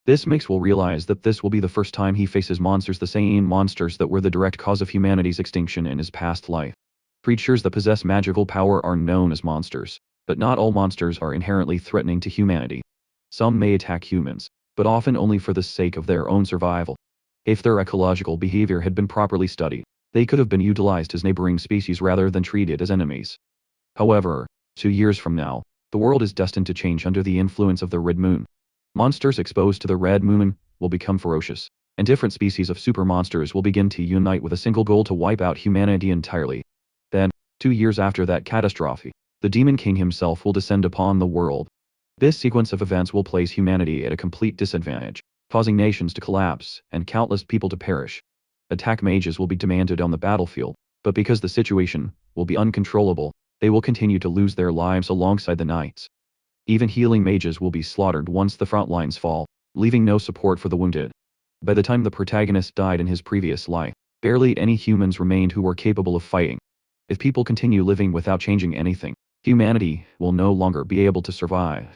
Speaker 1: This makes Will realize that this will be the first time he faces monsters, the same monsters that were the direct cause of humanity's extinction in his past life. Creatures that possess magical power are known as monsters, but not all monsters are inherently threatening to humanity. Some may attack humans, but often only for the sake of their own survival. If their ecological behavior had been properly studied, they could have been utilized as neighboring species rather than treated as enemies. However, 2 years from now, the world is destined to change under the influence of the Red Moon. Monsters exposed to the Red Moon will become ferocious, and different species of super monsters will begin to unite with a single goal to wipe out humanity entirely. Then, 2 years after that catastrophe, the Demon King himself will descend upon the world. This sequence of events will place humanity at a complete disadvantage, causing nations to collapse and countless people to perish. Attack mages will be demanded on the battlefield, but because the situation will be uncontrollable, they will continue to lose their lives alongside the knights. Even healing mages will be slaughtered once the front lines fall, leaving no support for the wounded. By the time the protagonist died in his previous life, barely any humans remained who were capable of fighting. If people continue living without changing anything, humanity will no longer be able to survive.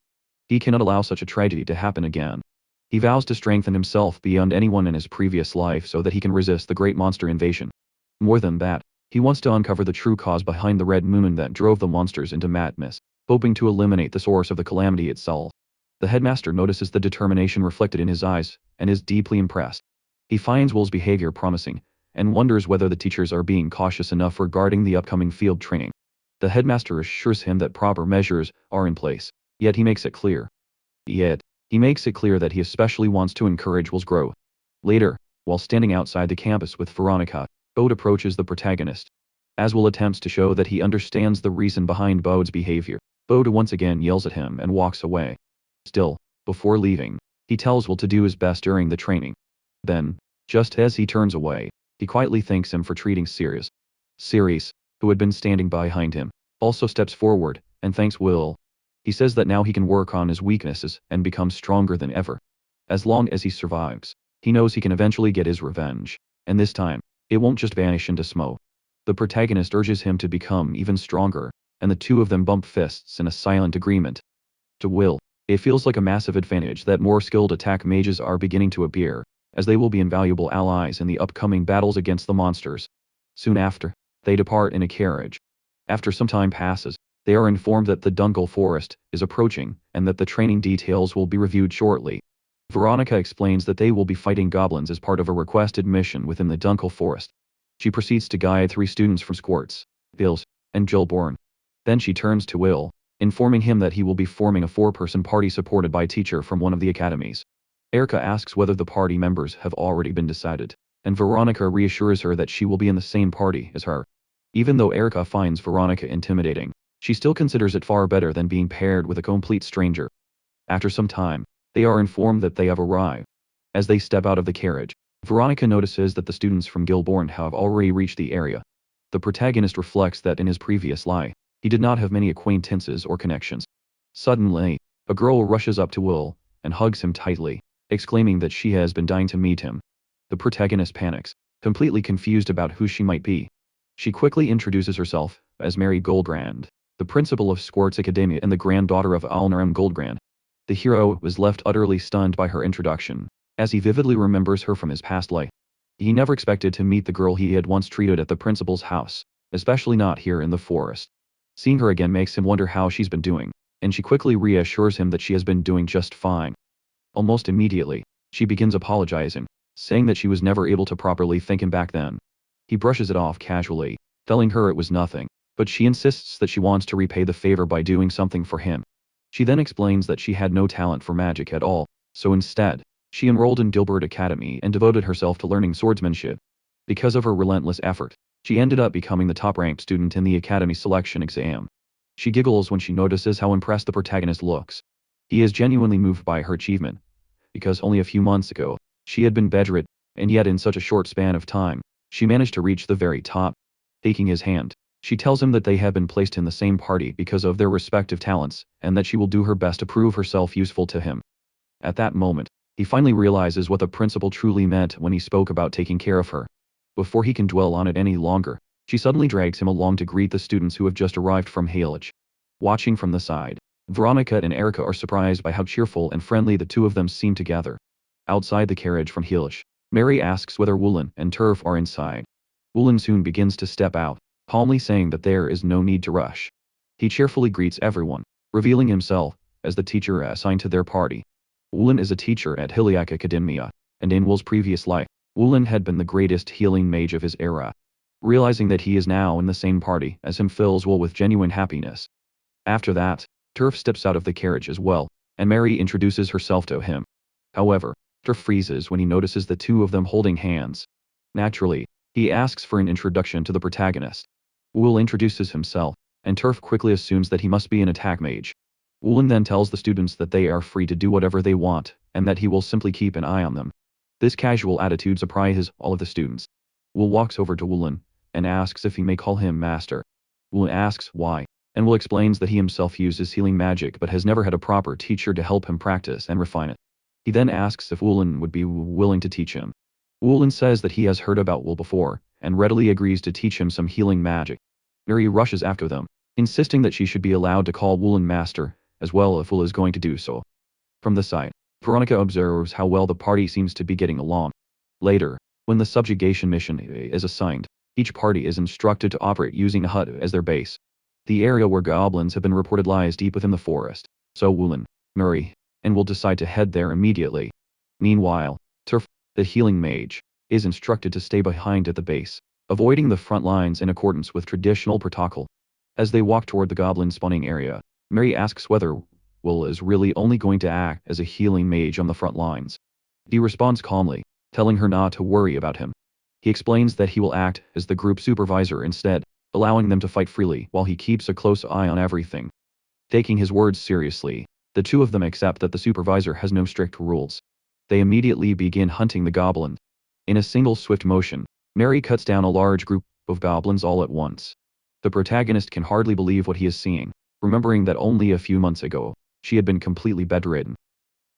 Speaker 1: He cannot allow such a tragedy to happen again. He vows to strengthen himself beyond anyone in his previous life so that he can resist the great monster invasion. More than that, he wants to uncover the true cause behind the Red Moon that drove the monsters into madness, hoping to eliminate the source of the calamity itself. The headmaster notices the determination reflected in his eyes, and is deeply impressed. He finds Will's behavior promising, and wonders whether the teachers are being cautious enough regarding the upcoming field training. The headmaster assures him that proper measures are in place, yet he makes it clear that he especially wants to encourage Will's growth. Later, while standing outside the campus with Veronica, Bode approaches the protagonist. As Will attempts to show that he understands the reason behind Bode's behavior, Bode once again yells at him and walks away. Still, before leaving, he tells Will to do his best during the training. Then, just as he turns away, he quietly thanks him for treating Sirius. Sirius, who had been standing behind him, also steps forward and thanks Will. He says that now he can work on his weaknesses and become stronger than ever. As long as he survives, he knows he can eventually get his revenge, and this time, it won't just vanish into smoke. The protagonist urges him to become even stronger, and the two of them bump fists in a silent agreement. To Will, it feels like a massive advantage that more skilled attack mages are beginning to appear, as they will be invaluable allies in the upcoming battles against the monsters. Soon after, they depart in a carriage. After some time passes, they are informed that the Dunkel Forest is approaching, and that the training details will be reviewed shortly. Veronica explains that they will be fighting goblins as part of a requested mission within the Dunkel Forest. She proceeds to guide 3 students from Squirts, Bills, and Gilborn. Then she turns to Will, informing him that he will be forming a 4-person party supported by a teacher from one of the academies. Erica asks whether the party members have already been decided, and Veronica reassures her that she will be in the same party as her. Even though Erica finds Veronica intimidating, she still considers it far better than being paired with a complete stranger. After some time, they are informed that they have arrived. As they step out of the carriage, Veronica notices that the students from Gilborn have already reached the area. The protagonist reflects that in his previous life, he did not have many acquaintances or connections. Suddenly, a girl rushes up to Will and hugs him tightly, exclaiming that she has been dying to meet him. The protagonist panics, completely confused about who she might be. She quickly introduces herself as Mary Goldgrand, the principal of Squirts Academia and the granddaughter of Alnaram Goldgrand. The hero was left utterly stunned by her introduction, as he vividly remembers her from his past life. He never expected to meet the girl he had once treated at the principal's house, especially not here in the forest. Seeing her again makes him wonder how she's been doing, and she quickly reassures him that she has been doing just fine. Almost immediately, she begins apologizing, saying that she was never able to properly thank him back then. He brushes it off casually, telling her it was nothing, but she insists that she wants to repay the favor by doing something for him. She then explains that she had no talent for magic at all, so instead, she enrolled in Dilbert Academy and devoted herself to learning swordsmanship. Because of her relentless effort, she ended up becoming the top-ranked student in the Academy selection exam. She giggles when she notices how impressed the protagonist looks. He is genuinely moved by her achievement, because only a few months ago, she had been bedridden, and yet in such a short span of time, she managed to reach the very top. Taking his hand, she tells him that they have been placed in the same party because of their respective talents, and that she will do her best to prove herself useful to him. At that moment, he finally realizes what the principal truly meant when he spoke about taking care of her. Before he can dwell on it any longer, she suddenly drags him along to greet the students who have just arrived from Halage. Watching from the side, Veronica and Erica are surprised by how cheerful and friendly the two of them seem together. Outside the carriage from Halage, Mary asks whether Woolen and Turf are inside. Woolen soon begins to step out, calmly saying that there is no need to rush. He cheerfully greets everyone, revealing himself as the teacher assigned to their party. Woolen is a teacher at Hiliak Academia, and in Wool's previous life, Woolen had been the greatest healing mage of his era. Realizing that he is now in the same party as him fills Wool with genuine happiness. After that, Turf steps out of the carriage as well, and Mary introduces herself to him. However, Turf freezes when he notices the two of them holding hands. Naturally, he asks for an introduction to the protagonist. Wool introduces himself, and Turf quickly assumes that he must be an attack mage. Woolen then tells the students that they are free to do whatever they want, and that he will simply keep an eye on them. This casual attitude surprises all of the students. Wool walks over to Woolen, and asks if he may call him master. Woolen asks why, and Wool explains that he himself uses healing magic but has never had a proper teacher to help him practice and refine it. He then asks if Woolen would be willing to teach him. Woolen says that he has heard about Wool before, and readily agrees to teach him some healing magic. Mary rushes after them, insisting that she should be allowed to call Woolen master, as well if Wool is going to do so. From the side, Veronica observes how well the party seems to be getting along. Later, when the subjugation mission is assigned, each party is instructed to operate using a hut as their base. The area where goblins have been reported lies deep within the forest, so Woolen, Murray, and Wool decide to head there immediately. Meanwhile, Turf, the healing mage, is instructed to stay behind at the base, avoiding the front lines in accordance with traditional protocol. As they walk toward the goblin spawning area, Mary asks whether Wool is really only going to act as a healing mage on the front lines. He responds calmly, telling her not to worry about him. He explains that he will act as the group supervisor instead, allowing them to fight freely while he keeps a close eye on everything. Taking his words seriously, the two of them accept that the supervisor has no strict rules. They immediately begin hunting the goblin. In a single swift motion, Mary cuts down a large group of goblins all at once. The protagonist can hardly believe what he is seeing, remembering that only a few months ago, she had been completely bedridden.